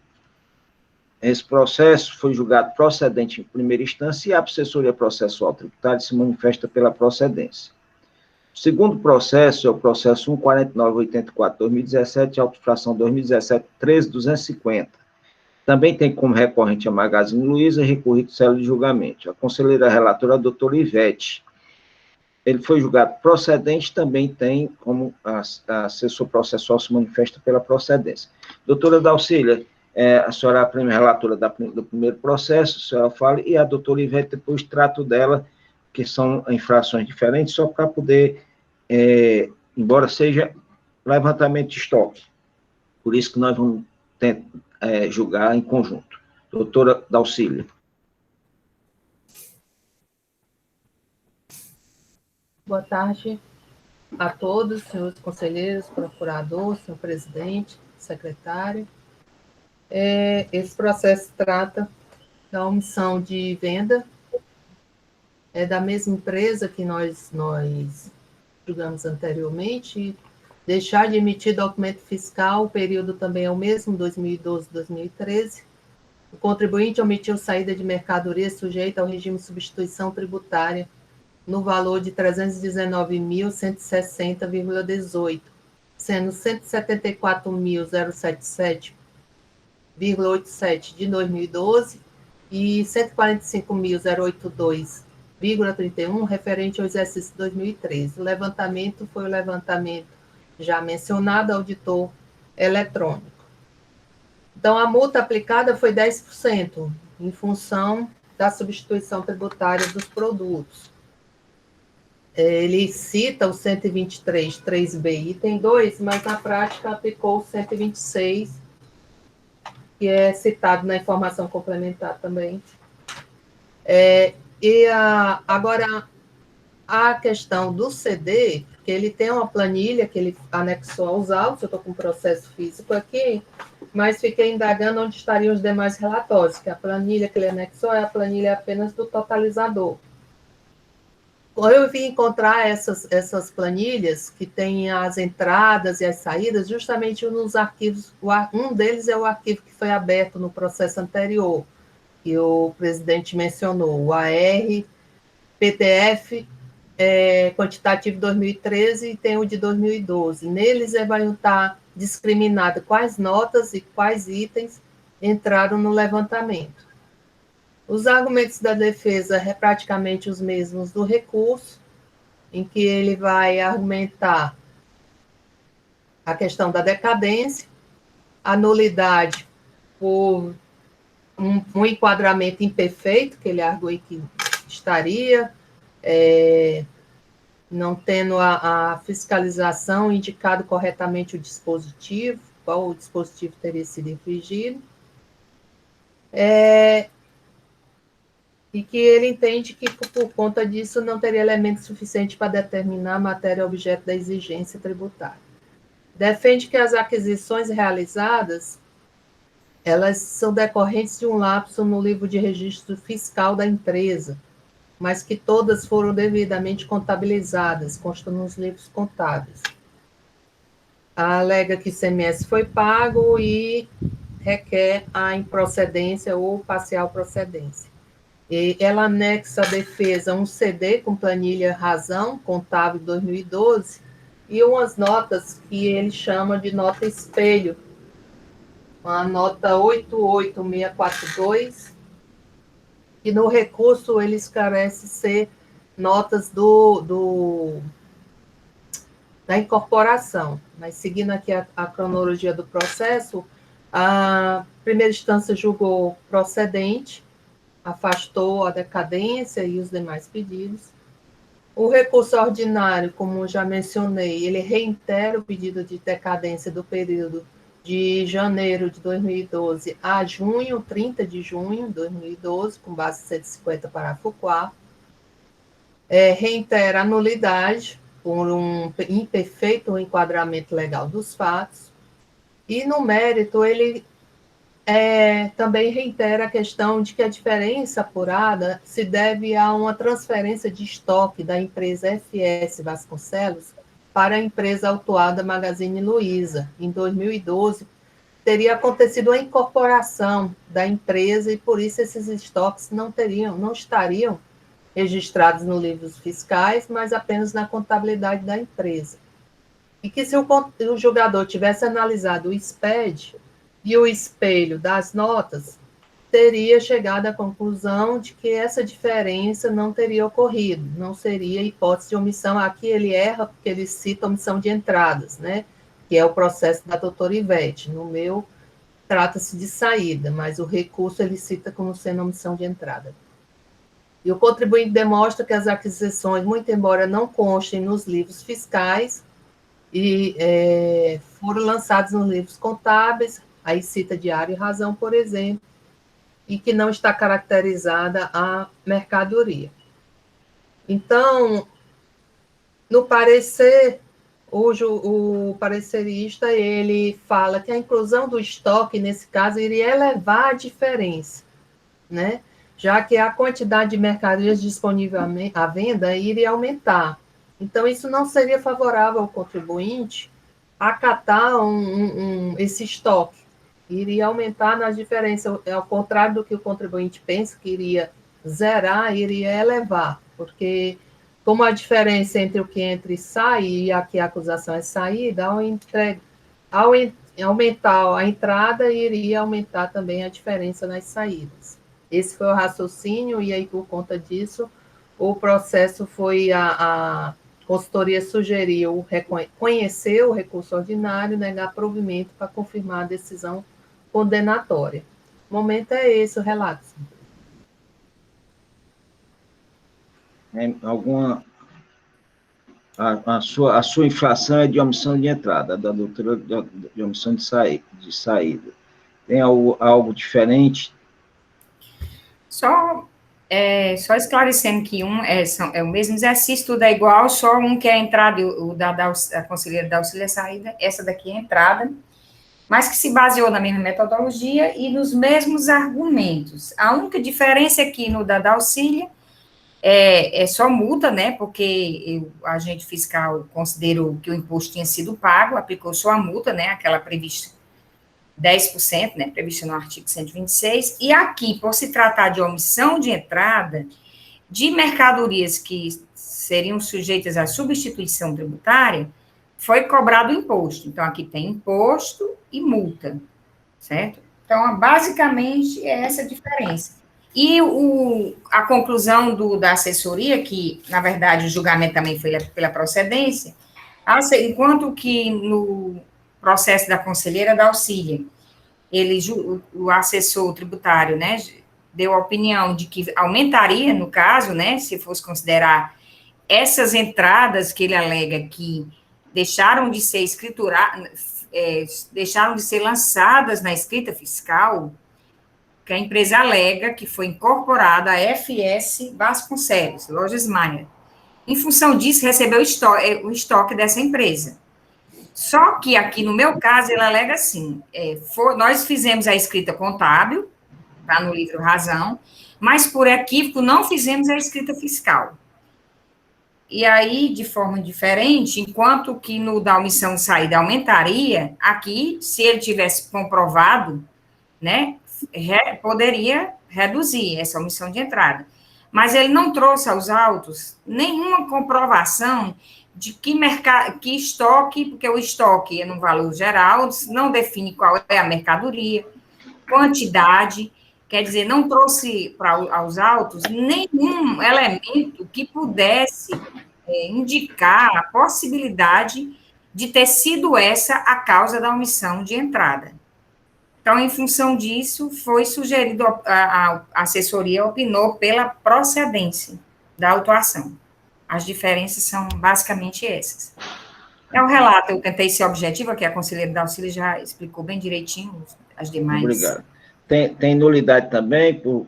Esse processo foi julgado procedente em primeira instância e a assessoria processual tributária se manifesta pela procedência. O segundo processo é o processo 14984/2017, autoinfração 2017, 13.250. Também tem como recorrente a Magazine Luiza, recorrido célula de julgamento. A conselheira relatora, a doutora Ivete. Ele foi julgado procedente, também tem como a assessor processual se manifesta pela procedência. Doutora Dalcília, a senhora é a primeira relatora do primeiro processo, a senhora fala, e a doutora Ivete depois trato dela, que são infrações diferentes, só para poder, embora seja levantamento de estoque. Por isso que nós vamos julgar em conjunto. Doutora Dalcília. Boa tarde a todos, senhores conselheiros, procurador, senhor presidente, secretário. Esse processo trata da omissão de venda da mesma empresa que nós julgamos anteriormente, deixar de emitir documento fiscal, o período também é o mesmo, 2012-2013. O contribuinte omitiu saída de mercadoria sujeita ao regime de substituição tributária no valor de 319.160,18, sendo 174.077,87 de 2012 e 145.082,31 referente ao exercício de 2013. O levantamento foi o levantamento já mencionado, auditor eletrônico. Então, a multa aplicada foi 10%, em função da substituição tributária dos produtos. Ele cita o 123.3b, item 2, mas na prática aplicou o 126, que é citado na informação complementar também. Agora, a questão do CD, que ele tem uma planilha que ele anexou aos autos, eu estou com um processo físico aqui, mas fiquei indagando onde estariam os demais relatórios, que a planilha que ele anexou é a planilha apenas do totalizador. Eu vim encontrar essas planilhas, que têm as entradas e as saídas, justamente nos arquivos, um deles é o arquivo que foi aberto no processo anterior, que o presidente mencionou, o AR, PTF, quantitativo 2013 e tem o de 2012. Neles vai estar discriminado quais notas e quais itens entraram no levantamento. Os argumentos da defesa é praticamente os mesmos do recurso, em que ele vai argumentar a questão da decadência, a nulidade por um enquadramento imperfeito, que ele argui que estaria, não tendo a fiscalização indicado corretamente o dispositivo, qual o dispositivo teria sido infringido, e que ele entende que, por conta disso, não teria elemento suficiente para determinar a matéria objeto da exigência tributária. Defende que as aquisições realizadas, elas são decorrentes de um lapso no livro de registro fiscal da empresa, mas que todas foram devidamente contabilizadas, constam nos livros contábeis. Alega que ICMS foi pago e requer a improcedência ou parcial procedência. E ela anexa a defesa um CD com planilha razão, contábil 2012, e umas notas que ele chama de nota espelho, a nota 88642, que no recurso ele esclarece ser notas da incorporação. Mas seguindo aqui a cronologia do processo, a primeira instância julgou procedente, afastou a decadência e os demais pedidos. O recurso ordinário, como já mencionei, ele reitera o pedido de decadência do período de janeiro de 2012 a junho, 30 de junho de 2012, com base em 150, parágrafo 4. Reitera a nulidade por um imperfeito enquadramento legal dos fatos. E, no mérito, ele também reitera a questão de que a diferença apurada se deve a uma transferência de estoque da empresa FS Vasconcelos para a empresa autuada Magazine Luiza. Em 2012, teria acontecido a incorporação da empresa e, por isso, esses estoques não estariam registrados nos livros fiscais, mas apenas na contabilidade da empresa. E que, se o julgador tivesse analisado o SPED e o espelho das notas, teria chegado à conclusão de que essa diferença não teria ocorrido, não seria hipótese de omissão. Aqui ele erra porque ele cita omissão de entradas, né? Que é o processo da doutora Ivete. No meu, trata-se de saída, mas o recurso ele cita como sendo omissão de entrada. E o contribuinte demonstra que as aquisições, muito embora não constem nos livros fiscais, foram lançados nos livros contábeis, aí cita diário e razão, por exemplo, e que não está caracterizada a mercadoria. Então, no parecer, o parecerista, ele fala que a inclusão do estoque, nesse caso, iria elevar a diferença, né? Já que a quantidade de mercadorias disponível à venda iria aumentar. Então, isso não seria favorável ao contribuinte acatar esse estoque. Iria aumentar nas diferenças, ao contrário do que o contribuinte pensa, que iria zerar, iria elevar, porque como a diferença entre o que entra e sai, e aqui a acusação é saída, ao aumentar a entrada, iria aumentar também a diferença nas saídas. Esse foi o raciocínio, e aí, por conta disso, o processo foi, a consultoria sugeriu conhecer o recurso ordinário, negar provimento para confirmar a decisão condenatória. O momento é esse, o relato. A sua infração é de omissão de entrada, da doutora de omissão de saída. Tem algo diferente? Só esclarecendo que é o mesmo exercício, tudo é igual, só um que é a entrada, a conselheira da auxília saída, essa daqui é a entrada, mas que se baseou na mesma metodologia e nos mesmos argumentos. A única diferença aqui no da auxília é só multa, né, porque o agente fiscal considerou que o imposto tinha sido pago, aplicou só a multa, né, aquela prevista 10%, né, prevista no artigo 126, e aqui, por se tratar de omissão de entrada, de mercadorias que seriam sujeitas à substituição tributária, foi cobrado o imposto. Então, aqui tem imposto e multa, certo? Então, basicamente, é essa a diferença. E a conclusão da assessoria, que, na verdade, o julgamento também foi pela procedência, enquanto que no processo da conselheira da auxília, o assessor tributário, né, deu a opinião de que aumentaria, no caso, né, se fosse considerar essas entradas que ele alega que deixaram de ser deixaram de ser lançadas na escrita fiscal, que a empresa alega que foi incorporada a FS Vasconcelos, Lojas Maia. Em função disso, recebeu o estoque dessa empresa. Só que aqui, no meu caso, ele alega assim, nós fizemos a escrita contábil, está no livro Razão, mas por equívoco não fizemos a escrita fiscal. E aí, de forma diferente, enquanto que no da omissão de saída aumentaria, aqui, se ele tivesse comprovado, né, poderia reduzir essa omissão de entrada. Mas ele não trouxe aos autos nenhuma comprovação de que estoque, porque o estoque é no valor geral, não define qual é a mercadoria, quantidade, quer dizer, não trouxe aos autos nenhum elemento que pudesse indicar a possibilidade de ter sido essa a causa da omissão de entrada. Então, em função disso, foi sugerido, a assessoria opinou pela procedência da autuação. As diferenças são basicamente essas. É o relato, eu tentei ser objetiva, que a conselheira da Auxílio já explicou bem direitinho as demais. Obrigado. Tem nulidade também por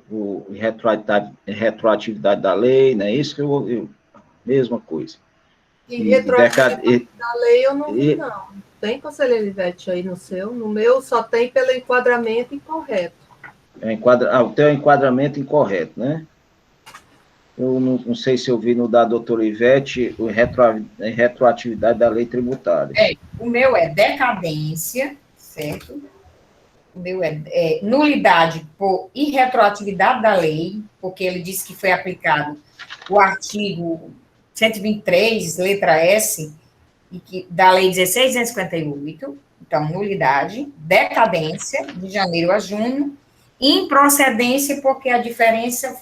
retroatividade da lei, não é isso que mesma coisa. E retroatividade da lei eu não vi, não. Tem, conselheira Ivete, aí no seu? No meu só tem pelo enquadramento incorreto. O teu enquadramento incorreto, né? Eu não sei se eu vi no da doutora Ivete, retroatividade da lei tributária. O meu é decadência, certo? O meu é nulidade por irretroatividade da lei, porque ele disse que foi aplicado o artigo 123, letra S, da lei 16.258, então, nulidade, decadência, de janeiro a junho, improcedência, porque a diferença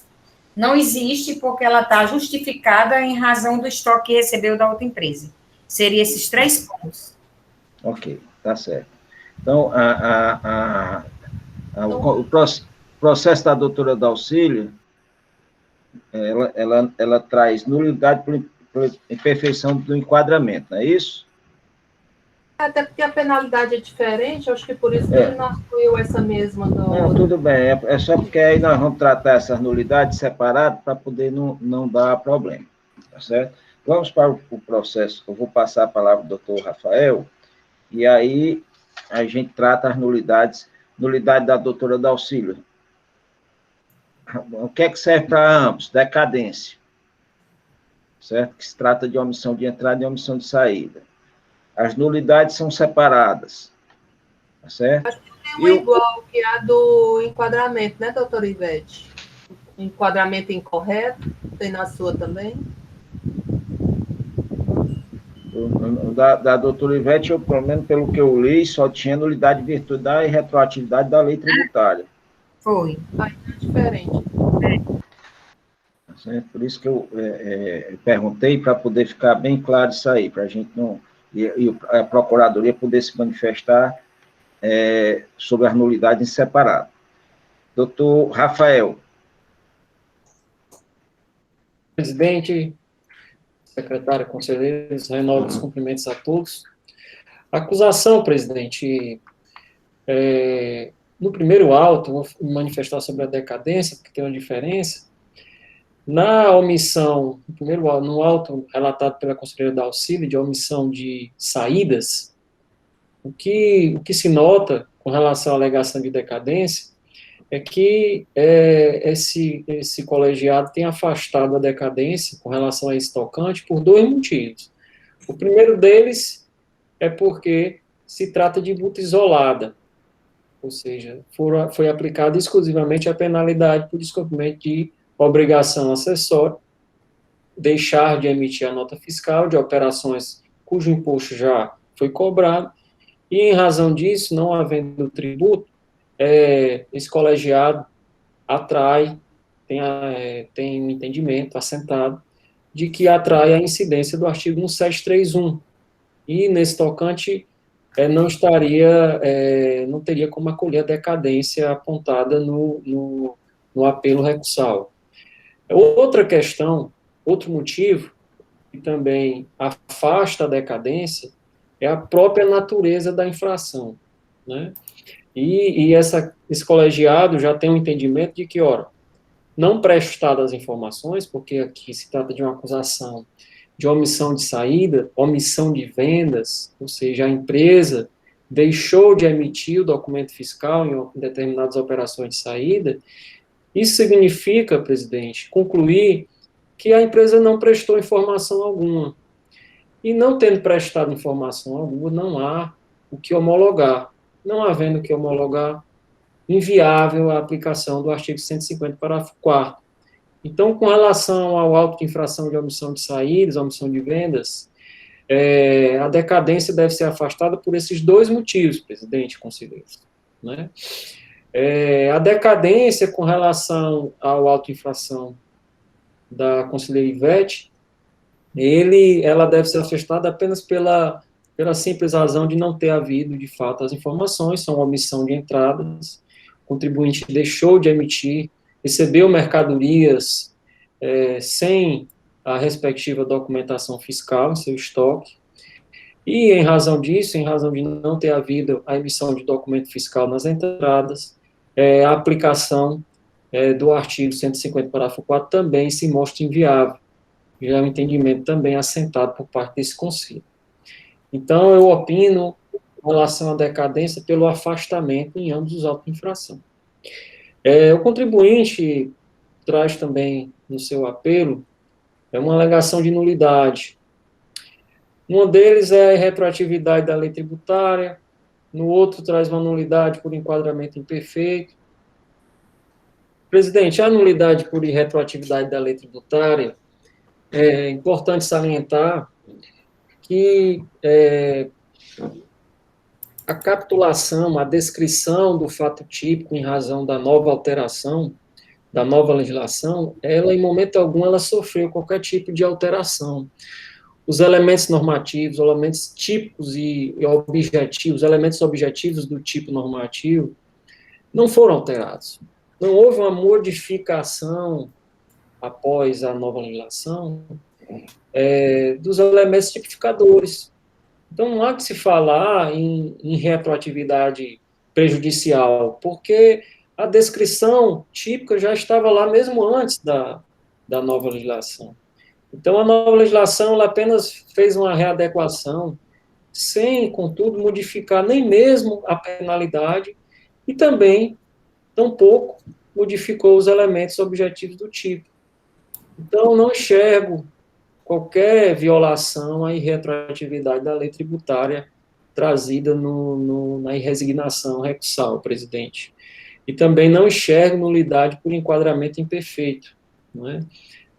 não existe, porque ela está justificada em razão do estoque que recebeu da outra empresa. Seriam esses 3 pontos. Ok, tá certo. Então, o processo da doutora Dalcília, ela traz nulidade por imperfeição do enquadramento, não é isso? Até porque a penalidade é diferente, acho que por isso que ele não excluiu essa mesma. Não, tudo bem, é só porque aí nós vamos tratar essas nulidades separadas para poder não dar problema, tá certo? Vamos para o processo, eu vou passar a palavra ao doutor Rafael, e aí a gente trata as nulidade da doutora Dalcília. O que é que serve para ambos? Decadência, certo? Que se trata de omissão de entrada e omissão de saída. As nulidades são separadas, tá certo? Acho que tem uma igual que a do enquadramento, né, doutora Ivete? Enquadramento incorreto, tem na sua também? Da doutora Ivete, eu, pelo menos pelo que eu li, só tinha nulidade, virtude e retroatividade da lei tributária. Foi. Aí é diferente. Por isso que eu perguntei, para poder ficar bem claro isso aí, para a gente não... E a Procuradoria poder se manifestar sobre as nulidades em separado. Doutor Rafael. Presidente, secretária, conselheiros, renovo os cumprimentos a todos. A acusação, presidente, no primeiro auto, vou manifestar sobre a decadência, porque tem uma diferença. Na omissão, no auto relatado pela conselheira da Auxílio, de omissão de saídas, o que se nota com relação à alegação de decadência é que esse colegiado tem afastado a decadência com relação a esse tocante por 2 motivos. O primeiro deles é porque se trata de multa isolada, ou seja, foi aplicada exclusivamente a penalidade por descumprimento de obrigação acessória, deixar de emitir a nota fiscal de operações cujo imposto já foi cobrado, e em razão disso, não havendo tributo, esse colegiado tem um entendimento assentado de que atrai a incidência do artigo 1731, e nesse tocante não teria como acolher a decadência apontada no apelo recursal. Outra questão, outro motivo, que também afasta a decadência é a própria natureza da infração, né? E esse colegiado já tem um entendimento de que, ora, não prestadas informações, porque aqui se trata de uma acusação de omissão de saída, omissão de vendas, ou seja, a empresa deixou de emitir o documento fiscal em determinadas operações de saída. Isso significa, presidente, concluir que a empresa não prestou informação alguma. E não tendo prestado informação alguma, não há o que homologar. Não havendo o que homologar, inviável a aplicação do artigo 150, parágrafo 4º. Então, com relação ao auto de infração de omissão de saídas, omissão de vendas, a decadência deve ser afastada por esses dois motivos, presidente, conselheiros, né? A decadência com relação ao auto de infração da conselheira Ivete, ela deve ser afastada apenas pela simples razão de não ter havido, de fato, as informações, são omissão de entradas, o contribuinte deixou de emitir, recebeu mercadorias sem a respectiva documentação fiscal em seu estoque, e em razão disso, em razão de não ter havido a emissão de documento fiscal nas entradas, a aplicação do artigo 150, parágrafo 4º, também se mostra inviável. Já é um entendimento também assentado por parte desse conselho. Então, eu opino com relação à decadência pelo afastamento em ambos os autos de infração. O contribuinte traz também no seu apelo uma alegação de nulidade. Um deles é a retroatividade da lei tributária, no outro traz uma nulidade por enquadramento imperfeito. Presidente, a nulidade por retroatividade da lei tributária, é importante salientar que a capitulação, a descrição do fato típico em razão da nova alteração, da nova legislação, ela, em momento algum, ela sofreu qualquer tipo de alteração. Os elementos normativos, elementos típicos e objetivos, elementos objetivos do tipo normativo, não foram alterados. Não houve uma modificação após a nova legislação dos elementos tipificadores. Então, não há que se falar em retroatividade prejudicial, porque a descrição típica já estava lá mesmo antes da nova legislação. Então, a nova legislação ela apenas fez uma readequação, sem, contudo, modificar nem mesmo a penalidade e também, tampouco, modificou os elementos objetivos do tipo. Então, não enxergo qualquer violação à irretroatividade da lei tributária trazida na irresignação recursal, presidente. E também não enxergo nulidade por enquadramento imperfeito. Não é?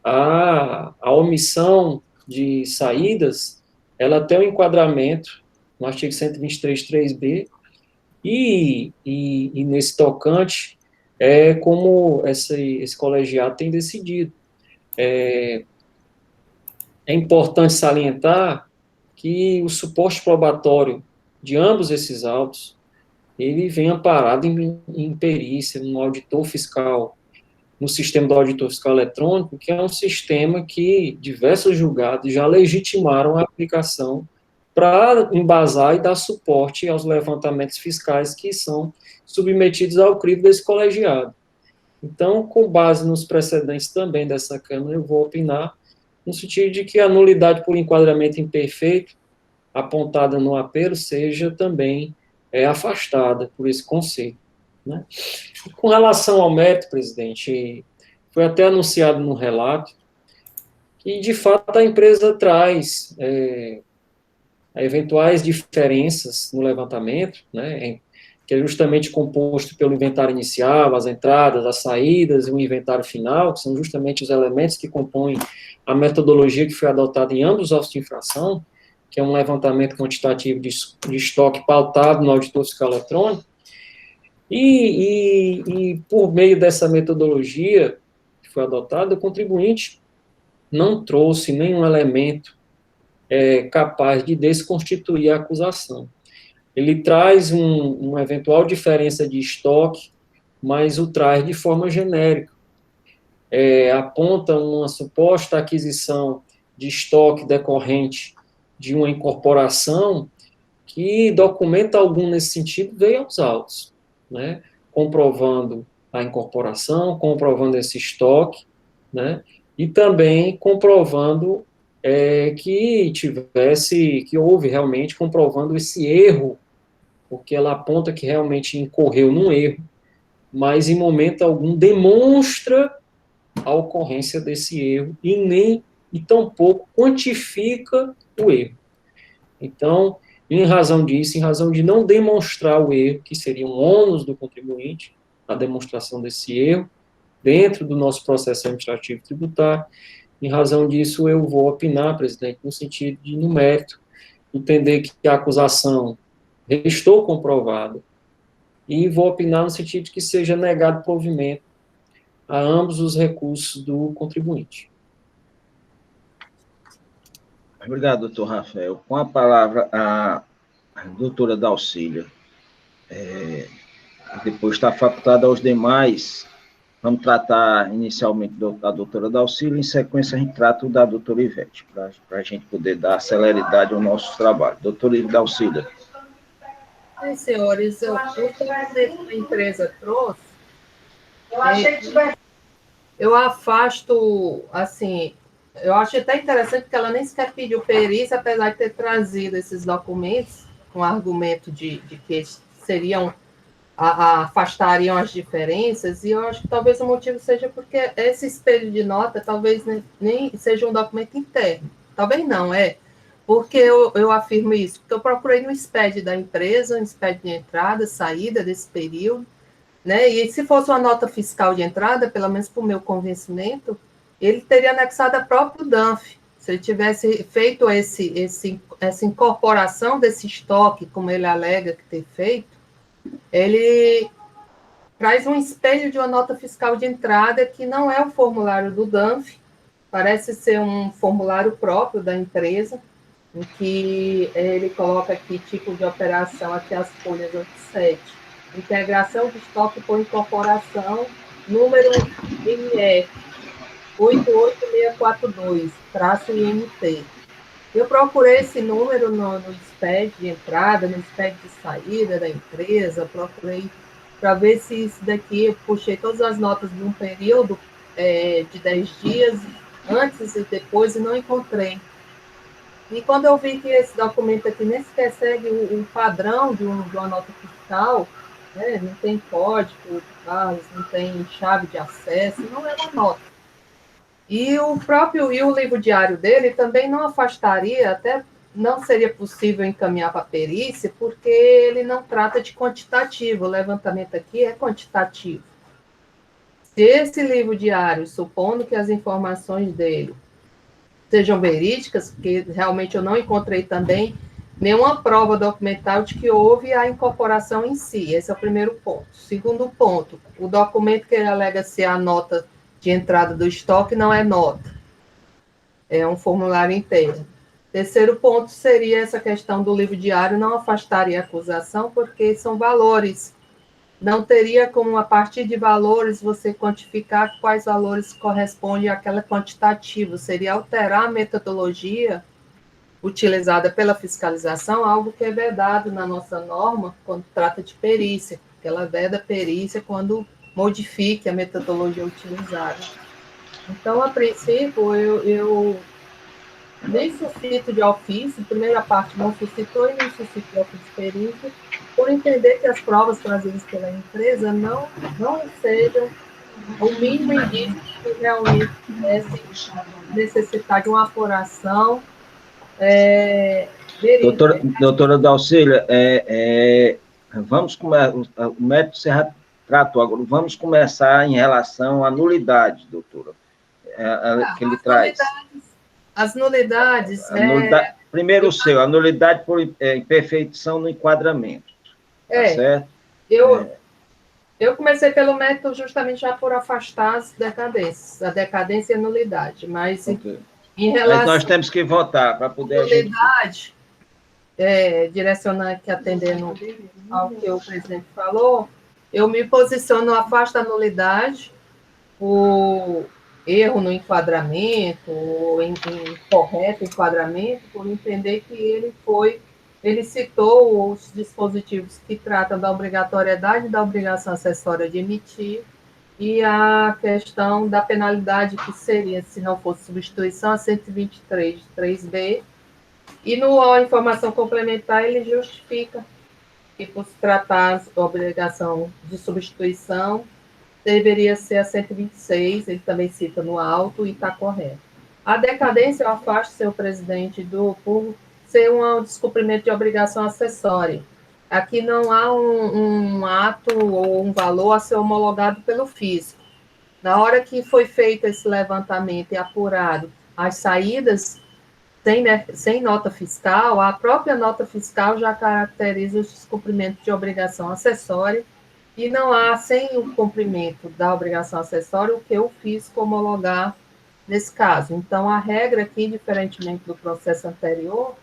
A omissão de saídas, ela tem um enquadramento no artigo 123.3b, e nesse tocante, como esse colegiado tem decidido. É importante salientar que o suporte probatório de ambos esses autos, ele vem amparado em perícia, no auditor fiscal, no sistema do auditor fiscal eletrônico, que é um sistema que diversos julgados já legitimaram a aplicação para embasar e dar suporte aos levantamentos fiscais que são submetidos ao crivo desse colegiado. Então, com base nos precedentes também dessa Câmara, eu vou opinar no sentido de que a nulidade por enquadramento imperfeito, apontada no apelo, seja também afastada por esse Conselho. Né? Com relação ao mérito, presidente, foi até anunciado no relato que, de fato, a empresa traz eventuais diferenças no levantamento, né, que é justamente composto pelo inventário inicial, as entradas, as saídas e o inventário final, que são justamente os elementos que compõem a metodologia que foi adotada em ambos os autos de infração, que é um levantamento quantitativo de estoque pautado no auditor fiscal eletrônico, e por meio dessa metodologia que foi adotada, o contribuinte não trouxe nenhum elemento capaz de desconstituir a acusação. Ele traz uma eventual diferença de estoque, mas o traz de forma genérica. Aponta uma suposta aquisição de estoque decorrente de uma incorporação, que documento algum nesse sentido veio aos autos, né? Comprovando a incorporação, comprovando esse estoque, né? E também comprovando que houve realmente, comprovando esse erro, porque ela aponta que realmente incorreu num erro, mas em momento algum demonstra a ocorrência desse erro e tampouco quantifica o erro. Então, em razão disso, em razão de não demonstrar o erro, que seria um ônus do contribuinte, a demonstração desse erro, dentro do nosso processo administrativo tributário, em razão disso, eu vou opinar, presidente, no sentido de, no mérito, entender que a acusação restou comprovada, e vou opinar no sentido de que seja negado provimento a ambos os recursos do contribuinte. Obrigado, doutor Rafael. Com a palavra, a doutora Dalcília. Depois está facultada aos demais. Vamos tratar inicialmente da doutora Dalcília, em sequência a gente trata o da doutora Ivete, para a gente poder dar celeridade ao nosso trabalho. Doutora Dalcília. Senhores, o que a empresa trouxe, eu afasto, assim, eu acho até interessante que ela nem sequer pediu perícia, apesar de ter trazido esses documentos com argumento de que seriam, afastariam as diferenças, e eu acho que talvez o motivo seja porque esse espelho de nota talvez nem seja um documento interno. Talvez não, porque eu afirmo isso, porque eu procurei no SPED da empresa, no SPED de entrada, saída desse período, né? E se fosse uma nota fiscal de entrada, pelo menos para o meu convencimento, ele teria anexado a próprio DANF. Se ele tivesse feito essa incorporação desse estoque, como ele alega que ter feito, ele traz um espelho de uma nota fiscal de entrada que não é o formulário do DANF, parece ser um formulário próprio da empresa, em que ele coloca aqui tipo de operação, aqui as folhas 87. Integração de estoque por incorporação, número MF 88642-INT. Eu procurei esse número no SPED de entrada, no SPED de saída da empresa, procurei para ver se isso daqui, eu puxei todas as notas de um período de 10 dias, antes e depois, e não encontrei. E quando eu vi que esse documento aqui nem sequer segue o padrão de uma nota fiscal, né, não tem código, não tem chave de acesso, não é uma nota. E o livro diário dele também não afastaria, até não seria possível encaminhar para a perícia, porque ele não trata de quantitativo, o levantamento aqui é quantitativo. Se esse livro diário, supondo que as informações dele sejam verídicas, porque realmente eu não encontrei também nenhuma prova documental de que houve a incorporação em si. Esse é o primeiro ponto. Segundo ponto, o documento que ele alega ser a nota de entrada do estoque não é nota, é um formulário interno. Terceiro ponto seria essa questão do livro diário, não afastaria a acusação, porque são valores. Não teria como, a partir de valores, você quantificar quais valores correspondem àquela quantitativa. Seria alterar a metodologia utilizada pela fiscalização, algo que é vedado na nossa norma quando trata de perícia, porque ela veda perícia quando modifique a metodologia utilizada. Então, a princípio, eu nem suscito de ofício, primeira parte não suscitou e nem suscito de ofício de perícia, por entender que as provas trazidas pela empresa não sejam o mínimo indício que realmente necessitar de uma apuração verídica. Doutora Dalcília, o método você já tratou agora, vamos começar em relação à nulidade, doutora, que ele traz. As nulidades... Primeiro a nulidade por imperfeição no enquadramento, tá certo? Eu comecei pelo método justamente já por afastar as decadências, a decadência e a nulidade, mas em relação... Mas nós temos que votar para poder... Nulidade, direcionando aqui, atendendo ao que o presidente falou, eu me posiciono, afasta a nulidade, erro no enquadramento, ou em correto enquadramento, por entender que ele citou os dispositivos que tratam da obrigatoriedade da obrigação acessória de emitir e a questão da penalidade que seria, se não fosse substituição, a 123, 3B, e na informação complementar ele justifica que, por se tratar da obrigação de substituição, deveria ser a 126, ele também cita no auto e está correto. A decadência eu afasto, senhor presidente, por ser um descumprimento de obrigação acessória. Aqui não há um ato ou um valor a ser homologado pelo fisco. Na hora que foi feito esse levantamento e apurado as saídas sem nota fiscal, a própria nota fiscal já caracteriza os descumprimentos de obrigação acessória e não há, sem o cumprimento da obrigação acessória, o que o fisco homologar nesse caso. Então, a regra aqui, diferentemente do processo anterior,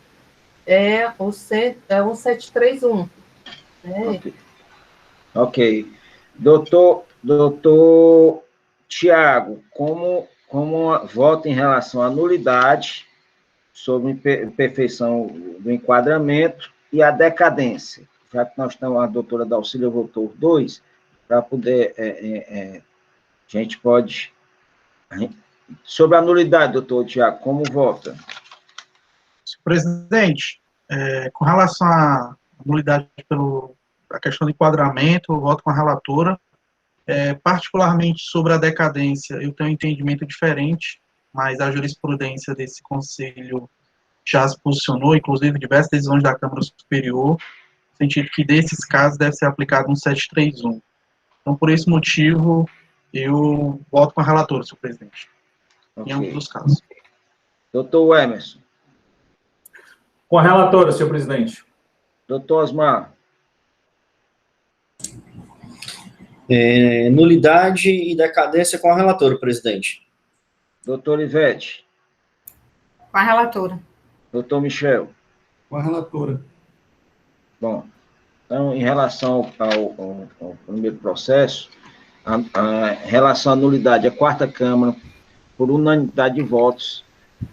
é o 1731. Né? Ok. Doutor Tiago, como vota em relação à nulidade sobre imperfeição do enquadramento e a decadência? Já que nós estamos, a doutora Dalcília votou 2, para poder, a gente pode... Sobre a nulidade, doutor Tiago, como vota? Presidente, com relação à nulidade a questão do enquadramento, eu voto com a relatora. Particularmente sobre a decadência, eu tenho um entendimento diferente, mas a jurisprudência desse conselho já se posicionou, inclusive diversas decisões da Câmara Superior, no sentido que desses casos deve ser aplicado um 731. Então, por esse motivo, eu voto com a relatora, senhor presidente, em ambos os casos. Doutor Emerson. Com a relatora, senhor presidente. Doutor Osmar. Nulidade e decadência com a relatora, presidente. Doutor Ivete. Com a relatora. Doutor Michel. Com a relatora. Bom, então, em relação ao primeiro processo, em relação à nulidade, a quarta Câmara, por unanimidade de votos,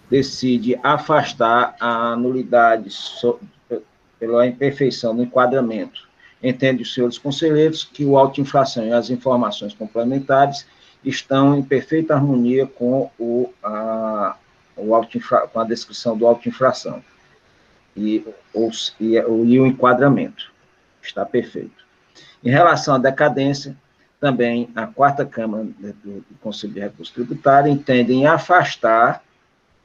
decide afastar a nulidade pela imperfeição do enquadramento. Entende os senhores conselheiros que o auto-infração e as informações complementares estão em perfeita harmonia com a descrição do auto-infração e o enquadramento. Está perfeito. Em relação à decadência, também a quarta Câmara do Conselho de Recurso Tributário entendem afastar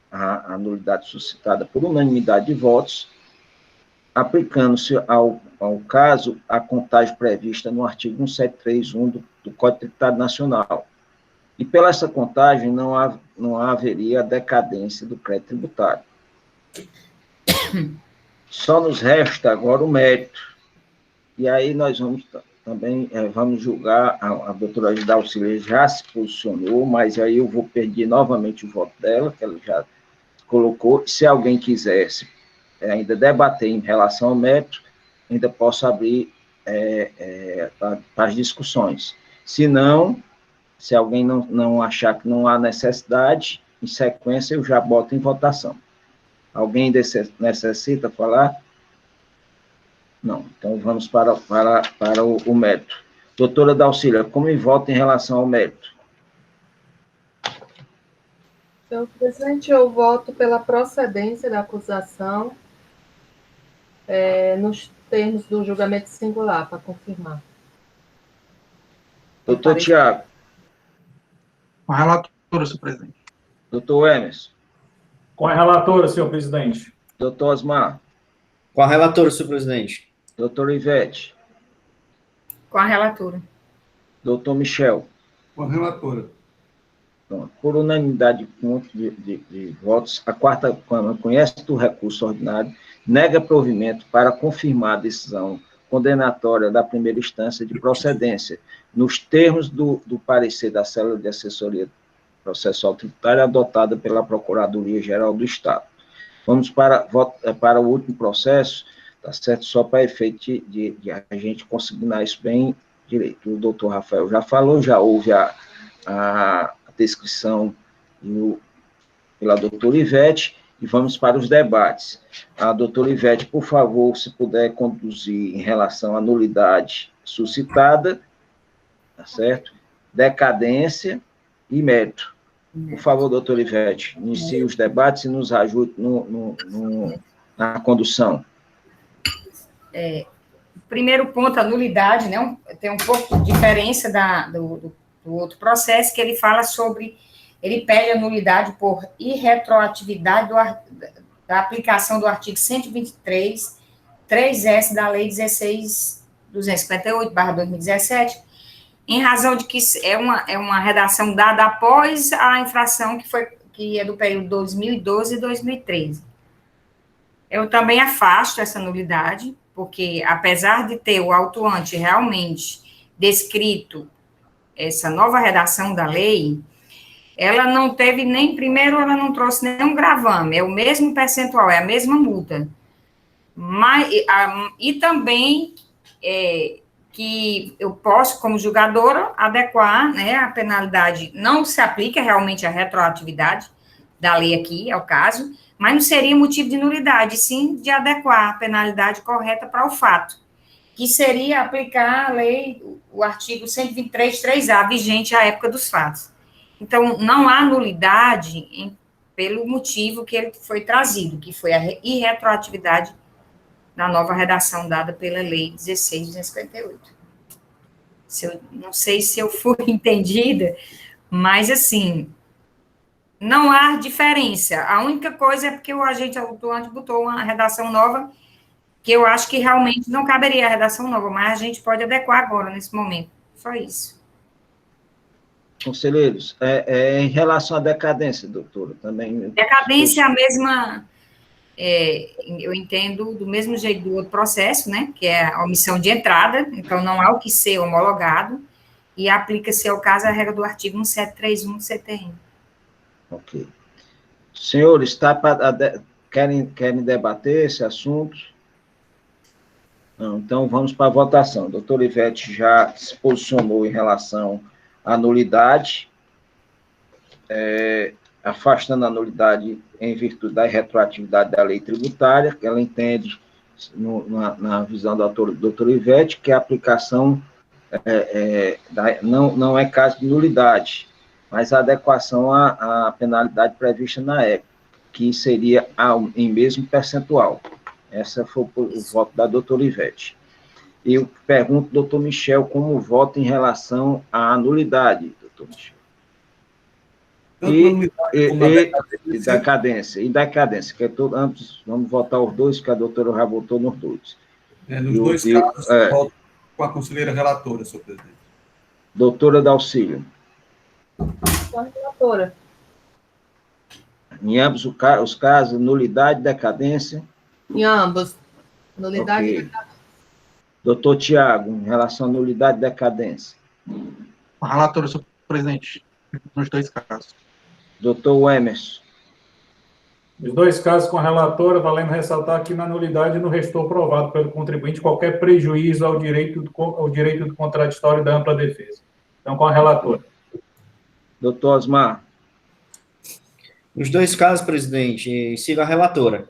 a nulidade suscitada por unanimidade de votos, aplicando-se ao caso a contagem prevista no artigo 1731 do Código Tributário Nacional. E pela essa contagem não haveria decadência do crédito tributário. Só nos resta agora o mérito. E aí nós também vamos julgar, a doutora Dalcília já se posicionou, mas aí eu vou pedir novamente o voto dela, que ela já colocou. Se alguém quisesse ainda debater em relação ao mérito, ainda posso abrir para as discussões. Se não, se alguém não achar que não há necessidade, em sequência eu já boto em votação. Alguém necessita falar? Não. Então vamos para o mérito. Doutora Dalcília, como vota em relação ao mérito? Senhor presidente, eu voto pela procedência da acusação nos termos do julgamento singular, para confirmar. Doutor Tiago. Com a relatora, senhor presidente. Doutor Emerson. Com a relatora, senhor presidente. Doutor Osmar. Com a relatora, senhor presidente. Doutor Ivete. Com a relatora. Doutor Michel. Com a relatora. Pronto. Por unanimidade de votos, a quarta Câmara conhece do recurso ordinário, nega provimento para confirmar a decisão condenatória da primeira instância de procedência, nos termos do parecer da Célula de Assessoria Processual Tributária adotada pela Procuradoria-Geral do Estado. Vamos para o último processo, tá certo? Só para efeito de a gente consignar isso bem direito. O doutor Rafael já falou, já houve a descrição pela doutora Ivete, e vamos para os debates. A doutora Ivete, por favor, se puder conduzir em relação à nulidade suscitada, tá certo? Decadência e mérito. Por favor, doutora Ivete, inicie os debates e nos ajude na condução. Primeiro ponto, a nulidade, né? Tem um pouco de diferença do outro processo, que ele fala sobre, ele pede a nulidade por irretroatividade da aplicação do artigo 123, 3S da Lei 16.258/2017, em razão de que é uma redação dada após a infração que é do período 2012 e 2013. Eu também afasto essa nulidade, porque, apesar de ter o autuante realmente descrito essa nova redação da lei, ela não teve primeiro, ela não trouxe nenhum gravame, é o mesmo percentual, é a mesma multa. E também que eu posso, como julgadora, adequar, né, a penalidade, não se aplica realmente a retroatividade da lei aqui, é o caso, mas não seria motivo de nulidade, sim de adequar a penalidade correta para o fato, que seria aplicar a lei, o artigo 123.3A, vigente à época dos fatos. Então, não há nulidade pelo motivo que ele foi trazido, que foi a irretroatividade da nova redação dada pela Lei 16.258. Não sei se eu fui entendida, mas, assim, não há diferença. A única coisa é porque o agente autuante botou uma redação nova, que eu acho que realmente não caberia a redação nova, mas a gente pode adequar agora, nesse momento. Só isso. Conselheiros, em relação à decadência, doutora, também... Decadência é a mesma... eu entendo do mesmo jeito do outro processo, né, que é a omissão de entrada, então não há o que ser homologado, e aplica-se ao caso a regra do artigo 1731 do CTN. Ok. Senhores, querem debater esse assunto? Não, então vamos para a votação. A doutora Ivete já se posicionou em relação à nulidade, afastando a nulidade em virtude da retroatividade da lei tributária, que ela entende, na visão da doutora Ivete, que a aplicação não é caso de nulidade, mas a adequação à penalidade prevista na época, que seria em mesmo percentual. Esse foi o voto da doutora Ivete. Eu pergunto, doutor Michel, como vota em relação à nulidade, doutor Michel? E decadência, que ambos, vamos votar os dois, que a doutora já votou nos dois. Nos dois casos, voto com a conselheira relatora, senhor presidente. Doutora Dalcílio. Com a relatora. Em ambos os casos, nulidade e decadência? Em ambos. Nulidade e decadência. Doutor Tiago, em relação à nulidade e decadência? Com a relatora, senhor presidente, nos dois casos. Doutor Emerson. Os dois casos com a relatora, valendo ressaltar que na nulidade não restou provado pelo contribuinte qualquer prejuízo ao direito do contraditório da ampla defesa. Então, com a relatora. Doutor Osmar. Nos dois casos, presidente, siga a relatora.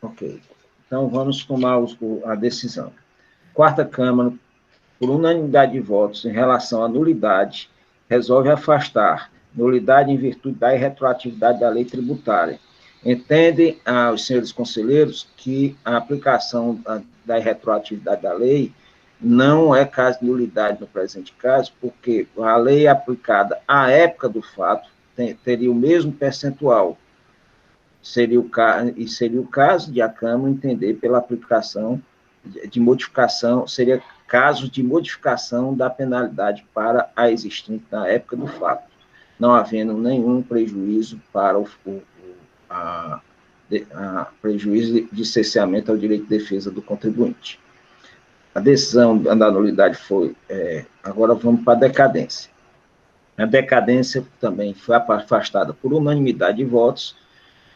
Ok. Então, vamos tomar a decisão. Quarta Câmara, por unanimidade de votos em relação à nulidade, resolve afastar nulidade em virtude da irretroatividade da lei tributária. Entendem os senhores conselheiros que a aplicação da irretroatividade da lei não é caso de nulidade no presente caso, porque a lei aplicada à época do fato teria o mesmo percentual. Seria o caso de a Câmara entender pela aplicação de modificação, seria caso de modificação da penalidade para a existente na época do fato, não havendo nenhum prejuízo para prejuízo de cerceamento ao direito de defesa do contribuinte. A decisão da nulidade foi... agora vamos para a decadência. A decadência também foi afastada por unanimidade de votos.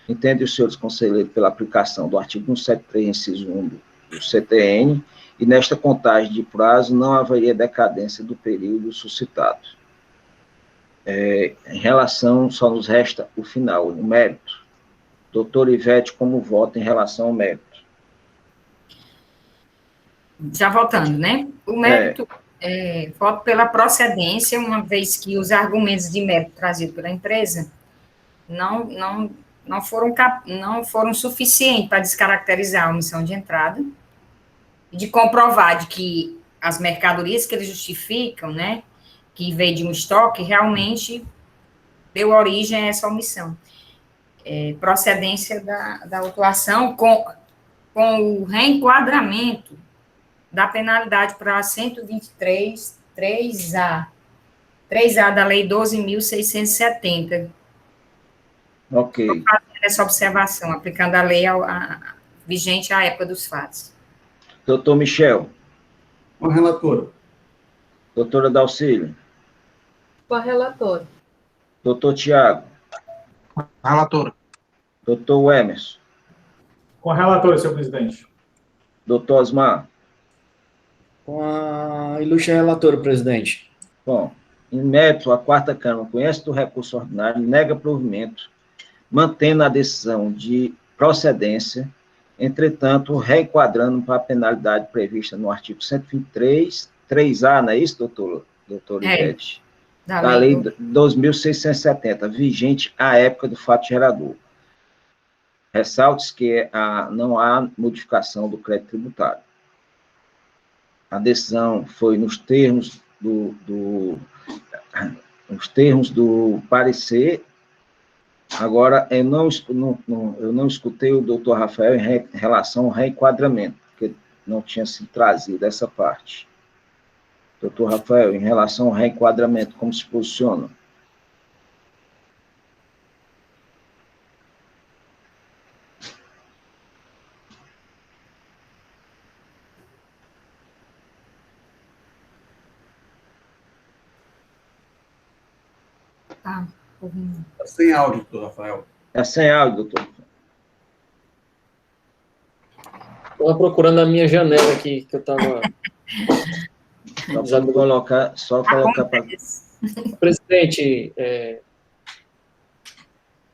Entende os senhores conselheiros pela aplicação do artigo 173, inciso 1 do CTN, e nesta contagem de prazo não haveria decadência do período suscitado. Em relação, só nos resta o final, o mérito. Doutor Ivete, como vota em relação ao mérito? Já voltando, né? O mérito, voto pela procedência, uma vez que os argumentos de mérito trazidos pela empresa não foram suficientes para descaracterizar a omissão de entrada e de comprovar de que as mercadorias que eles justificam, né, que veio de um estoque, realmente deu origem a essa omissão. Procedência da autuação com o reenquadramento da penalidade para 123, 3A da Lei 12.670. Ok. Estou fazendo essa observação, aplicando a lei vigente à época dos fatos. Doutor Michel. Com a relatora. Doutora Dalcília. Com a relatora. Doutor Tiago. Relatora. Doutor Emerson. Com a relatora, senhor presidente. Doutor Osmar. Com a ilustre relatora, presidente. Bom, em mérito, a quarta Câmara conhece do recurso ordinário, nega provimento, mantendo a decisão de procedência, entretanto, reenquadrando para a penalidade prevista no artigo 123, 3A, não é isso, doutor Ivete? Da Lei 2.670, vigente à época do fato gerador. Ressalte-se que não há modificação do crédito tributário. A decisão foi nos termos do parecer. Agora, eu não escutei o doutor Rafael em relação ao reenquadramento, porque não tinha sido trazida essa parte. Doutor Rafael, em relação ao reenquadramento, como se posiciona? Está sem áudio, doutor Rafael. É sem áudio, doutor. Estou procurando a minha janela aqui, que eu estava... Só colocar para... Presidente,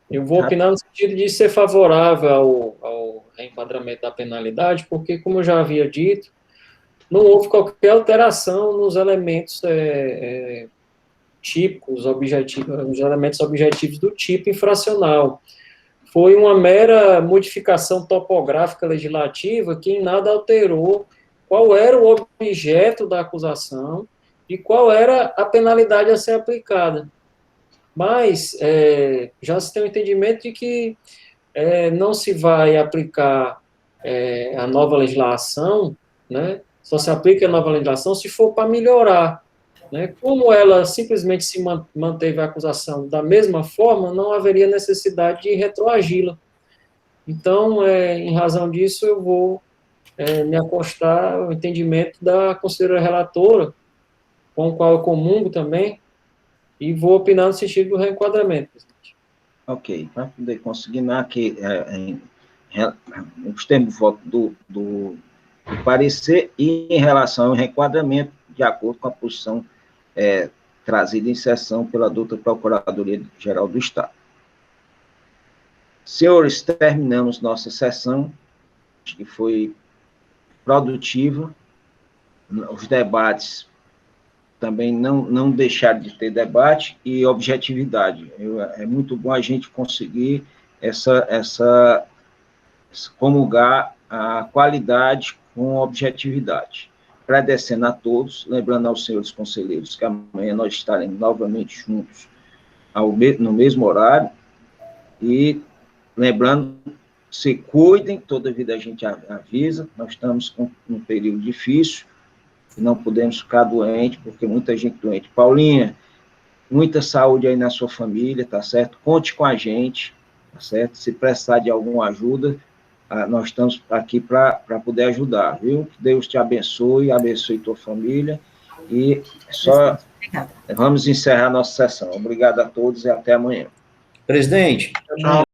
eu vou opinar no sentido de ser favorável ao reenquadramento da penalidade, porque, como eu já havia dito, não houve qualquer alteração nos elementos típicos, os elementos objetivos do tipo infracional. Foi uma mera modificação topográfica legislativa que em nada alterou qual era o objeto da acusação e qual era a penalidade a ser aplicada. Mas já se tem o entendimento de que não se vai aplicar a nova legislação, né? Só se aplica a nova legislação se for para melhorar. Né? Como ela simplesmente se manteve a acusação da mesma forma, não haveria necessidade de retroagi-la. Então, em razão disso, eu vou me acostar ao entendimento da conselheira relatora, com o qual eu comungo também, e vou opinar no sentido do reenquadramento, presidente. Ok, para poder consignar aqui os termos de voto do parecer e em relação ao reenquadramento, de acordo com a posição trazida em sessão pela doutora Procuradoria-Geral do Estado. Senhores, terminamos nossa sessão, que foi produtiva. Os debates também não deixaram de ter debate e objetividade. É muito bom a gente conseguir comungar a qualidade com objetividade. Agradecendo a todos, lembrando aos senhores conselheiros que amanhã nós estaremos novamente juntos no mesmo horário, e lembrando, se cuidem, toda vida a gente avisa, nós estamos com um período difícil, e não podemos ficar doentes, porque muita gente doente. Paulinha, muita saúde aí na sua família, tá certo? Conte com a gente, tá certo? Se precisar de alguma ajuda, nós estamos aqui para poder ajudar, viu? Que Deus te abençoe tua família, e vamos encerrar nossa sessão. Obrigado a todos e até amanhã. Presidente. Tchau.